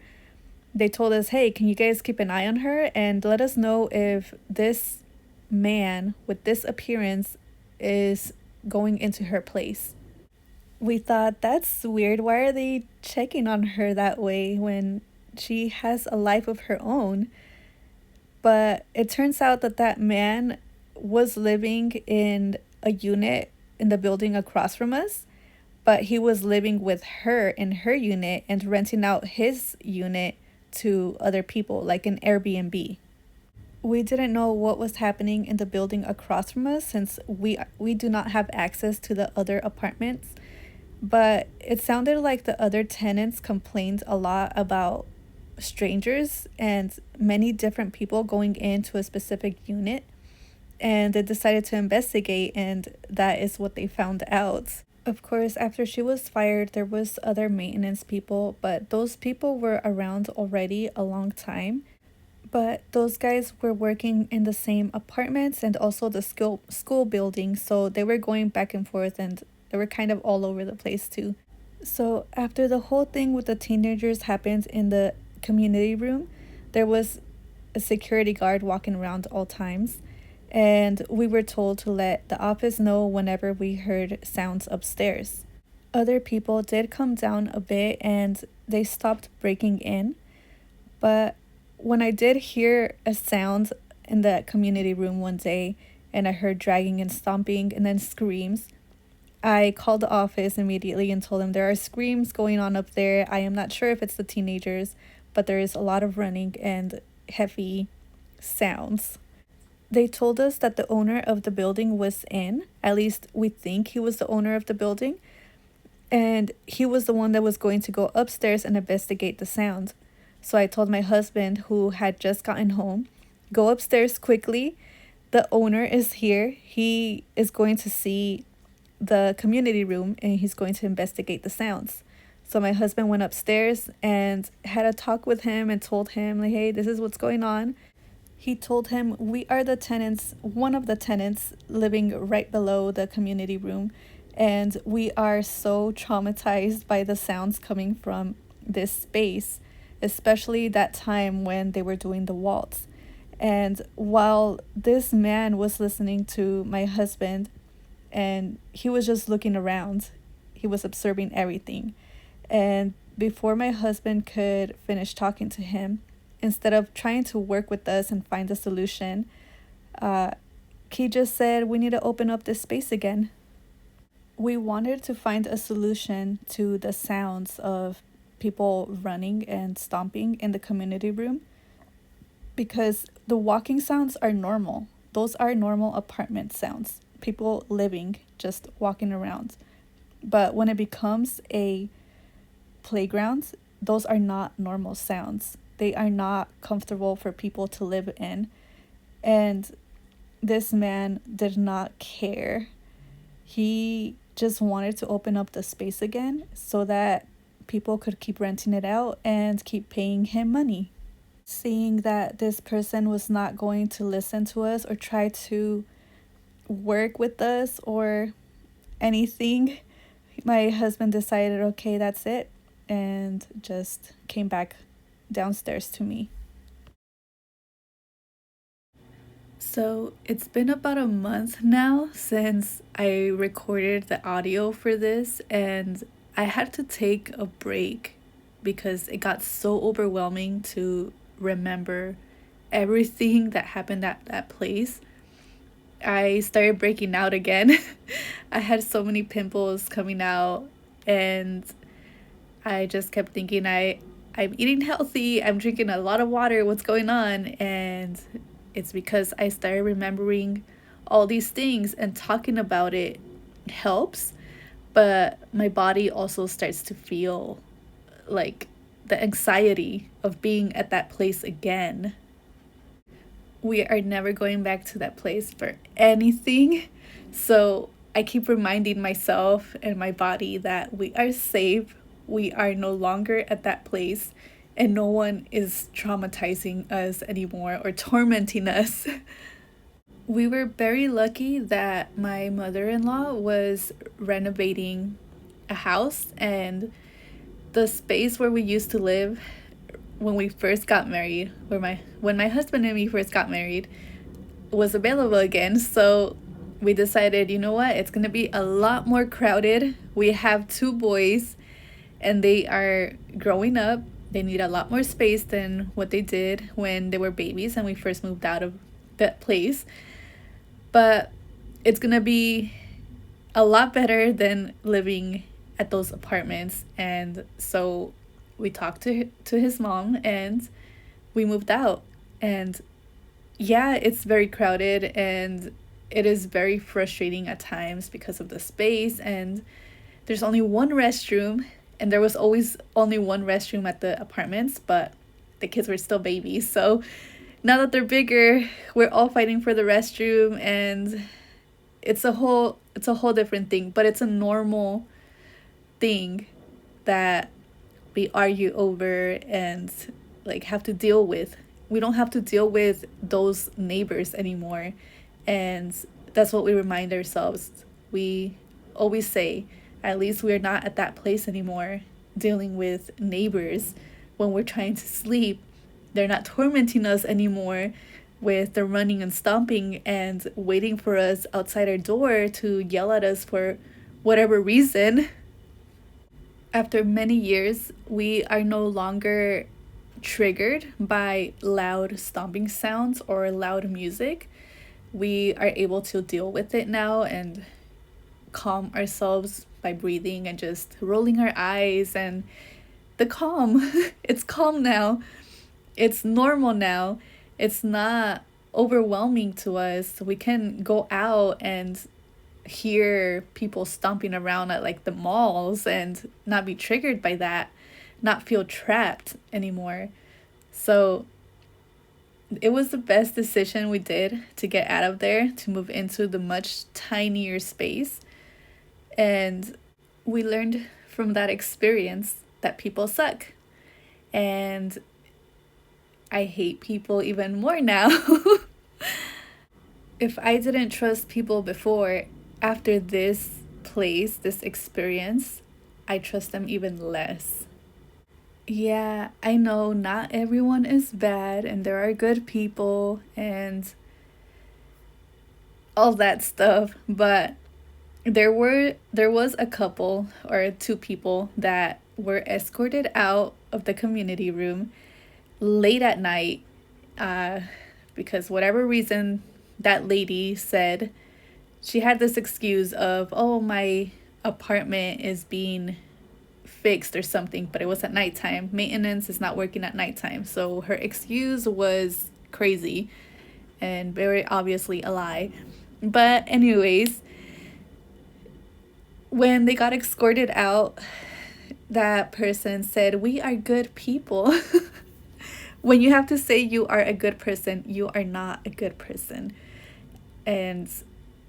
they told us, "Hey, can you guys keep an eye on her and let us know if this man with this appearance is going into her place?" We thought, that's weird. Why are they checking on her that way when she has a life of her own? But it turns out that that man was living in a unit in the building across from us, but he was living with her in her unit and renting out his unit to other people, like an Airbnb. We didn't know what was happening in the building across from us since we do not have access to the other apartments, but it sounded like the other tenants complained a lot about strangers and many different people going into a specific unit, and they decided to investigate, and that is what they found out. Of course, after she was fired, there was other maintenance people, but those people were around already a long time. But those guys were working in the same apartments and also the school building, so they were going back and forth, and they were kind of all over the place too. So after the whole thing with the teenagers happened in the community room, there was a security guard walking around all times, and we were told to let the office know whenever we heard sounds upstairs. Other people did come down a bit and they stopped breaking in, but when I did hear a sound in the community room one day and I heard dragging and stomping and then screams, I called the office immediately and told them there are screams going on up there. I am not sure if it's the teenagers, but there is a lot of running and heavy sounds. They told us that the owner of the building was in. At least we think he was the owner of the building. And he was the one that was going to go upstairs and investigate the sound. So I told my husband, who had just gotten home, go upstairs quickly. The owner is here. He is going to see the community room and he's going to investigate the sounds. So my husband went upstairs and had a talk with him and told him, like, hey, this is what's going on. He told him we are the tenants, one of the tenants living right below the community room, and we are so traumatized by the sounds coming from this space, especially that time when they were doing the waltz. And while this man was listening to my husband, and he was just looking around, he was observing everything. And before my husband could finish talking to him, instead of trying to work with us and find a solution, he just said, we need to open up this space again. We wanted to find a solution to the sounds of people running and stomping in the community room, because the walking sounds are normal. Those are normal apartment sounds, people living, just walking around. But when it becomes a playground, those are not normal sounds. They are not comfortable for people to live in. And this man did not care. He just wanted to open up the space again so that people could keep renting it out and keep paying him money. Seeing that this person was not going to listen to us or try to work with us or anything, my husband decided, okay, that's it, and just came back downstairs to me. So it's been about a month now since I recorded the audio for this, and I had to take a break because it got so overwhelming to remember everything that happened at that place. I started breaking out again. I had so many pimples coming out, and I just kept thinking I'm eating healthy, I'm drinking a lot of water, what's going on? And it's because I started remembering all these things, and talking about it helps, but my body also starts to feel like the anxiety of being at that place again. We are never going back to that place for anything. So I keep reminding myself and my body that we are safe. We are no longer at that place, and no one is traumatizing us anymore or tormenting us. We were very lucky that my mother-in-law was renovating a house, and the space where we used to live when we first got married, when my husband and me first got married, was available again. So we decided, you know what, it's gonna be a lot more crowded. We have 2 boys and they are growing up. They need a lot more space than what they did when they were babies and we first moved out of that place. But it's gonna be a lot better than living at those apartments. And so we talked to his mom and we moved out. And yeah, it's very crowded and it is very frustrating at times because of the space, and there's only one restroom, and there was always only one restroom at the apartments, but the kids were still babies. So now that they're bigger, we're all fighting for the restroom, and it's a whole different thing, but it's a normal thing that we argue over and like have to deal with we don't have to deal with those neighbors anymore. And that's what we remind ourselves. We always say, at least we're not at that place anymore, dealing with neighbors when we're trying to sleep. They're not tormenting us anymore with the running and stomping and waiting for us outside our door to yell at us for whatever reason. After many years, we are no longer triggered by loud stomping sounds or loud music. We are able to deal with it now and calm ourselves by breathing and just rolling our eyes, and the calm. It's calm now. It's normal now. It's not overwhelming to us. We can go out and hear people stomping around at like the malls and not be triggered by that, not feel trapped anymore. So it was the best decision we did to get out of there, to move into the much tinier space. And we learned from that experience that people suck. And I hate people even more now. If I didn't trust people before, after this place, this experience, I trust them even less. Yeah, I know not everyone is bad and there are good people and all that stuff, but there was a couple or two people that were escorted out of the community room late at night, because whatever reason that lady said, she had this excuse of, oh, my apartment is being fixed or something, but it was at nighttime. Maintenance is not working at nighttime. So her excuse was crazy and very obviously a lie. But anyways, when they got escorted out, that person said, we are good people. When you have to say you are a good person, you are not a good person. And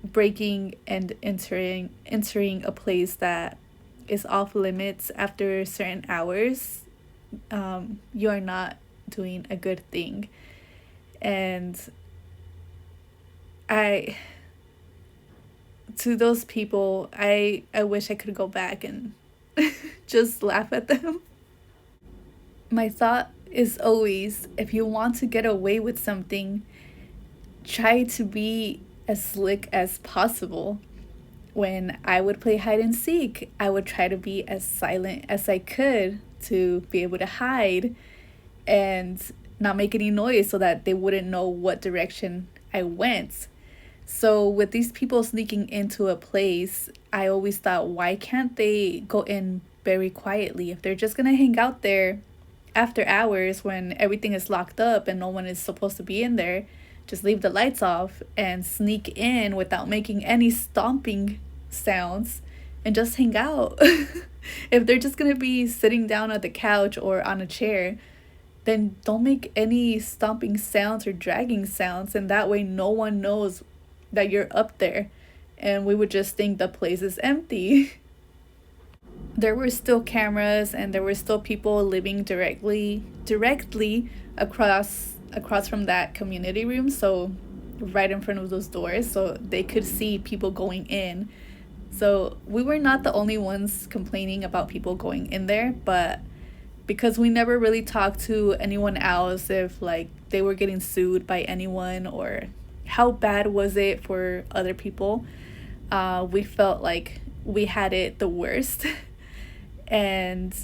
breaking and entering a place that is off limits after certain hours, you are not doing a good thing. And to those people, I wish I could go back and just laugh at them. My thought is always, if you want to get away with something, try to be as slick as possible. When I would play hide and seek, I would try to be as silent as I could to be able to hide and not make any noise so that they wouldn't know what direction I went. So with these people sneaking into a place, I always thought, why can't they go in very quietly? If they're just gonna hang out there after hours when everything is locked up and no one is supposed to be in there, just leave the lights off and sneak in without making any stomping sounds and just hang out. If they're just gonna be sitting down at the couch or on a chair, then don't make any stomping sounds or dragging sounds, and that way no one knows that you're up there and we would just think the place is empty. There were still cameras and there were still people living directly across from that community room, so right in front of those doors, so they could see people going in. So we were not the only ones complaining about people going in there, but because we never really talked to anyone else if like they were getting sued by anyone or how bad was it for other people, we felt like we had it the worst. And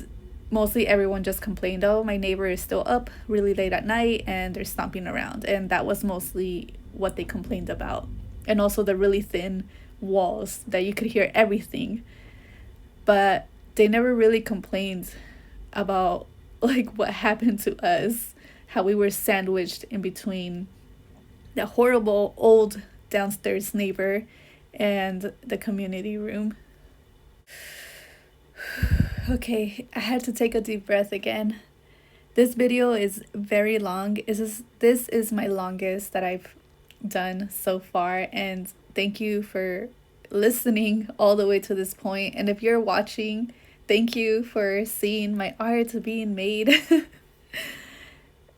mostly everyone just complained, oh, my neighbor is still up really late at night and they're stomping around. And that was mostly what they complained about. And also the really thin walls that you could hear everything. But they never really complained about like what happened to us, how we were sandwiched in between the horrible old downstairs neighbor and the community room. Okay, I had to take a deep breath again. This video is very long. This is my longest that I've done so far, and thank you for listening all the way to this point. And if you're watching, thank you for seeing my art being made.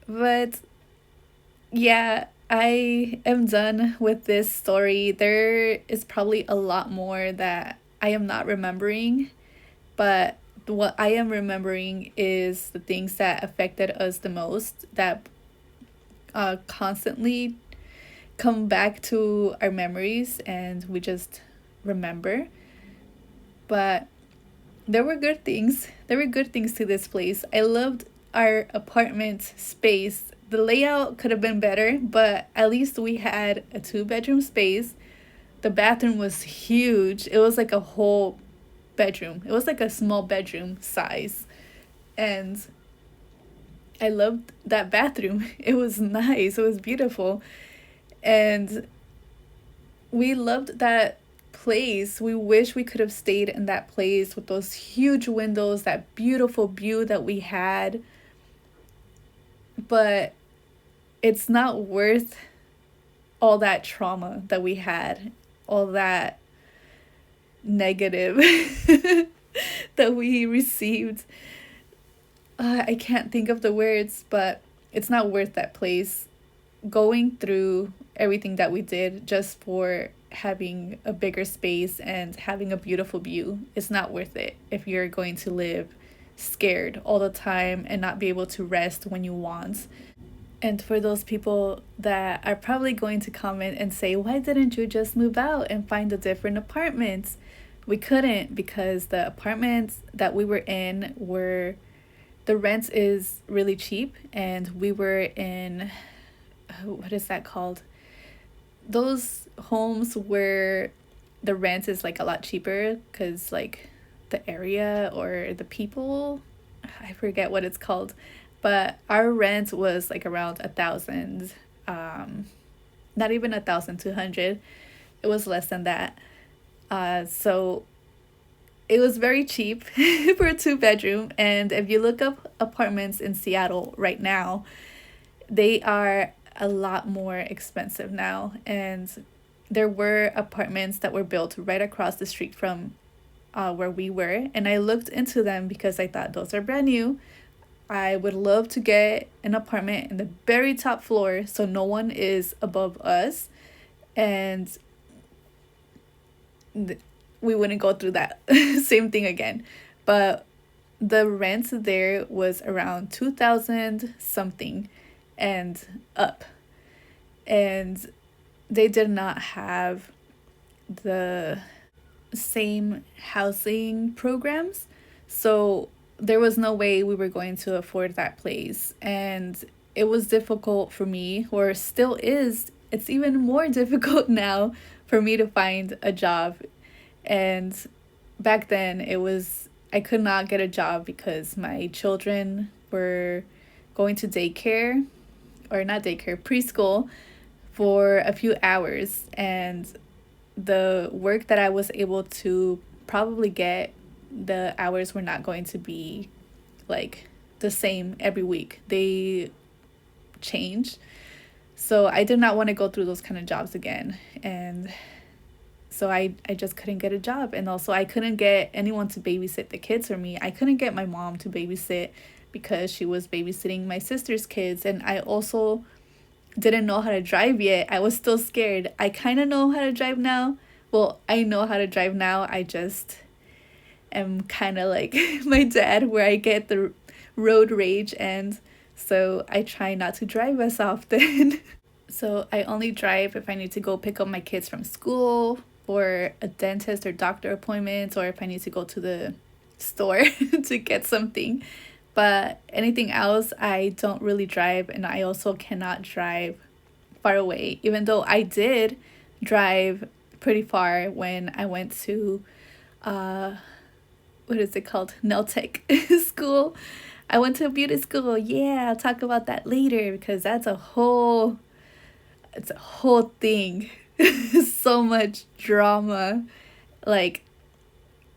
But Yeah, I am done with this story. There is probably a lot more that I am not remembering, but what I am remembering is the things that affected us the most, that constantly come back to our memories and we just remember. But there were good things. There were good things to this place. I loved our apartment space. The layout could have been better, but at least we had a two-bedroom space. The bathroom was huge. It was like a whole bedroom. It was like a small bedroom size. And I loved that bathroom. It was nice. It was beautiful. And we loved that place. We wish we could have stayed in that place with those huge windows, that beautiful view that we had. But it's not worth all that trauma that we had, all that negative that we received. I can't think of the words, but it's not worth that place. Going through everything that we did just for having a bigger space and having a beautiful view is not worth it if you're going to live scared all the time and not be able to rest when you want. And for those people that are probably going to comment and say, why didn't you just move out and find a different apartment? We couldn't, because the apartments that we were in were, the rent is really cheap, and we were in, what is that called? Those homes where the rent is like a lot cheaper because like the area or the people, I forget what it's called, but our rent was like around 1,000, not even 1,200. It was less than that. So it was very cheap for a two-bedroom. And if you look up apartments in Seattle right now, they are a lot more expensive now. And there were apartments that were built right across the street from where we were. And I looked into them because I thought those are brand new. I would love to get an apartment in the very top floor so no one is above us. And we wouldn't go through that same thing again. But the rent there was around 2,000 something and up. And they did not have the same housing programs. So there was no way we were going to afford that place. And it was difficult for me, or still is, it's even more difficult now for me to find a job. And back then it was, I could not get a job because my children were going to daycare, or not daycare, preschool, for a few hours. And the work that I was able to probably get, the hours were not going to be like the same every week. They changed. So I did not want to go through those kind of jobs again. And so I just couldn't get a job. And also I couldn't get anyone to babysit the kids for me. I couldn't get my mom to babysit because she was babysitting my sister's kids. And I also didn't know how to drive yet. I was still scared. I kind of know how to drive now. Well, I know how to drive now. I just am kind of like my dad, where I get the road rage, and so I try not to drive as often. So I only drive if I need to go pick up my kids from school, for a dentist or doctor appointments, or if I need to go to the store to get something. But anything else, I don't really drive, and I also cannot drive far away, even though I did drive pretty far when I went to what is it called? Nail tech school. I went to a beauty school. Yeah, I'll talk about that later because that's it's a whole thing. So much drama. Like,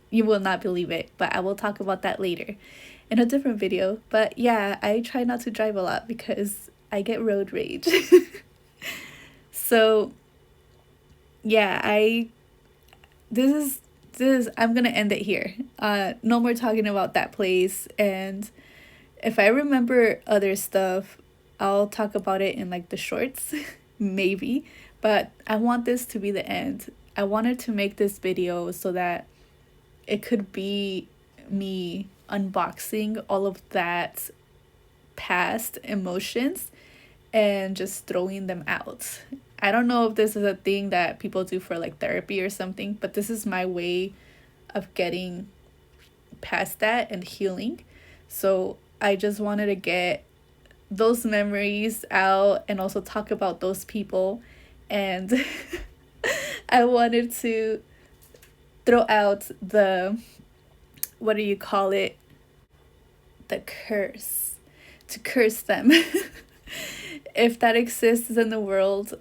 you will not believe it, but I will talk about that later in a different video. But yeah, I try not to drive a lot because I get road rage. So yeah, this is I'm gonna end it here. No more talking about that place. And if I remember other stuff, I'll talk about it in like the shorts, maybe, but I want this to be the end. I wanted to make this video so that it could be me unboxing all of that past emotions and just throwing them out. I don't know if this is a thing that people do for like therapy or something, but this is my way of getting past that and healing. So I just wanted to get those memories out and also talk about those people. And I wanted to throw out the, what do you call it? The curse. To curse them. If that exists in the world,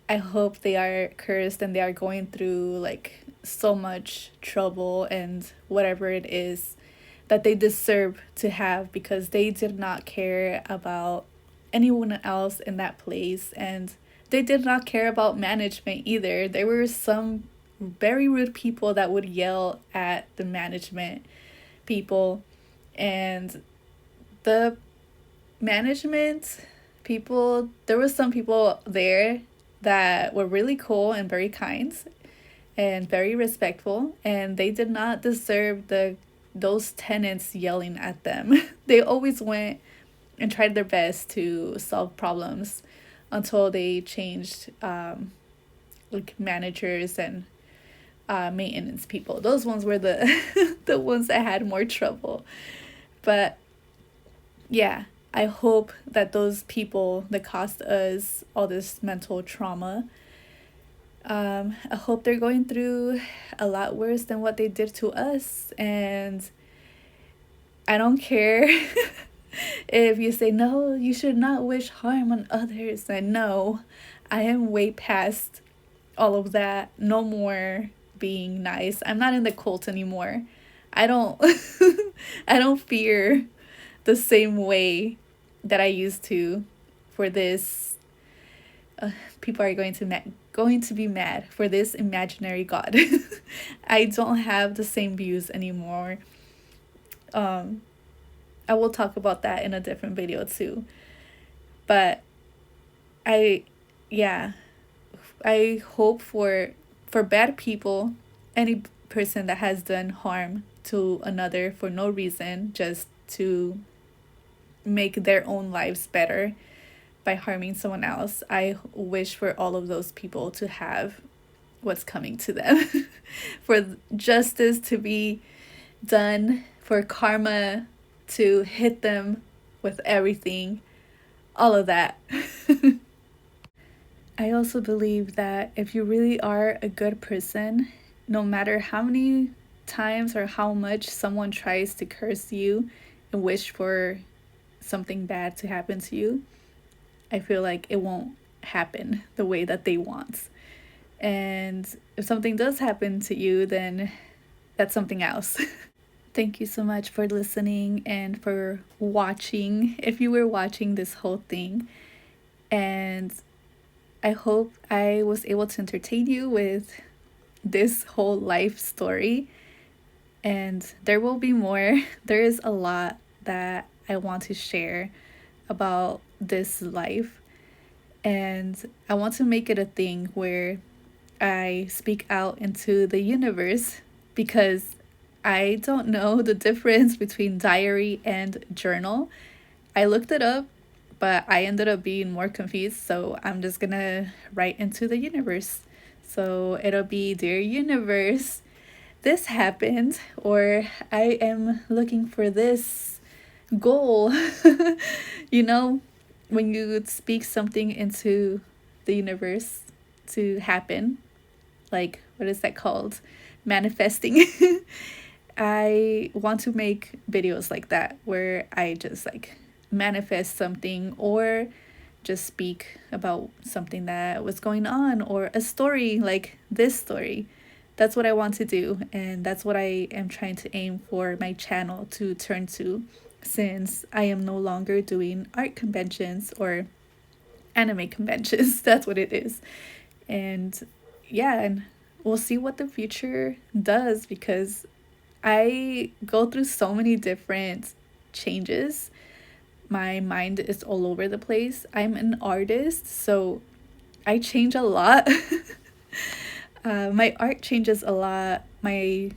I hope they are cursed and they are going through like so much trouble and whatever it is that they deserve to have, because they did not care about anyone else in that place, and they did not care about management either. There were some very rude people that would yell at the management people, and the management people, there were some people there that were really cool and very kind and very respectful, and they did not deserve those tenants yelling at them. They always went and tried their best to solve problems until they changed like managers and maintenance people. Those ones were the the ones that had more trouble. But yeah, I hope that those people that caused us all this mental trauma, I hope they're going through a lot worse than what they did to us. And I don't care if you say, no, you should not wish harm on others. And no, I am way past all of that. No more being nice. I'm not in the cult anymore. I don't I don't fear the same way that I used to for this. People are going to be mad for this imaginary god. I don't have the same views anymore. I will talk about that in a different video too. But yeah, I hope for bad people, any person that has done harm to another for no reason, just to make their own lives better by harming someone else, I wish for all of those people to have what's coming to them. For justice to be done, for karma to hit them with everything, all of that. I also believe that if you really are a good person, no matter how many times or how much someone tries to curse you and wish for something bad to happen to you, I feel like it won't happen the way that they want. And if something does happen to you, then that's something else. Thank you so much for listening and for watching, if you were watching this whole thing. And I hope I was able to entertain you with this whole life story. And there will be more. There is a lot that I want to share about this life. And I want to make it a thing where I speak out into the universe, because I don't know the difference between diary and journal. I looked it up, but I ended up being more confused, so I'm just gonna write into the universe. So it'll be, dear universe, this happened, or I am looking for this goal. You know, when you speak something into the universe to happen, like, what is that called? Manifesting. I want to make videos like that, where I just like manifest something, or just speak about something that was going on, or a story like this story. That's what I want to do, and that's what I am trying to aim for my channel to turn to, since I am no longer doing art conventions or anime conventions. That's what it is. And yeah, and we'll see what the future does, because I go through so many different changes my mind is all over the place. I'm an artist, so I change a lot. My art changes a lot. My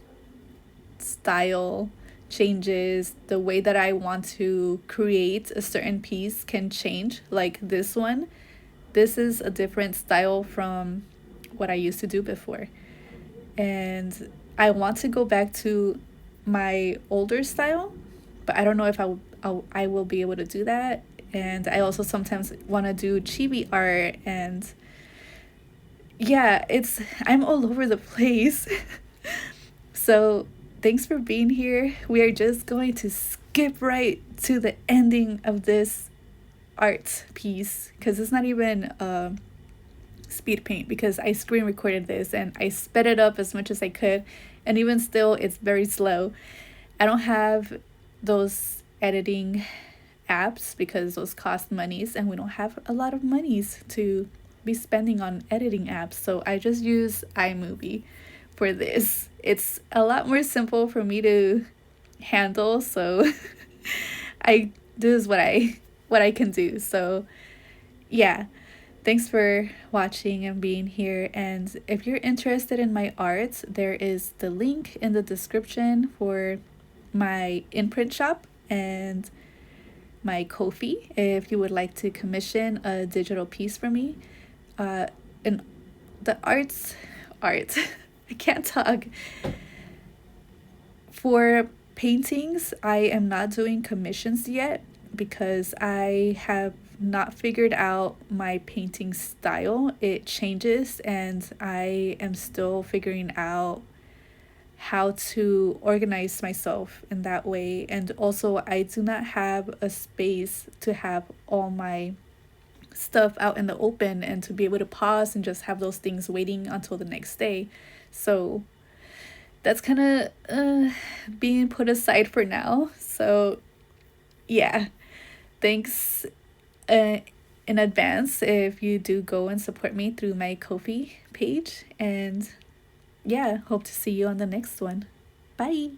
style changes. The way that I want to create a certain piece can change. Like this one, this is a different style from what I used to do before. And I want to go back to my older style, but I don't know if I will be able to do that. And I also sometimes want to do chibi art, and yeah, I'm all over the place. So, thanks for being here. We are just going to skip right to the ending of this art piece because it's not even speed paint, because I screen recorded this and I sped it up as much as I could, and even still it's very slow. I don't have those editing apps because those cost monies, and we don't have a lot of monies to be spending on editing apps, so I just use iMovie for this. It's a lot more simple for me to handle, so I this is what I can do. So yeah, thanks for watching and being here. And if you're interested in my art, there is the link in the description for my imprint shop and my Ko-fi if you would like to commission a digital piece for me. And the art I can't talk. For paintings, I am not doing commissions yet because I have not figured out my painting style. It changes, and I am still figuring out how to organize myself in that way. And also, I do not have a space to have all my stuff out in the open and to be able to pause and just have those things waiting until the next day. So that's kind of being put aside for now. So yeah, thanks in advance if you do go and support me through my Ko-fi page. And yeah, hope to see you on the next one. Bye.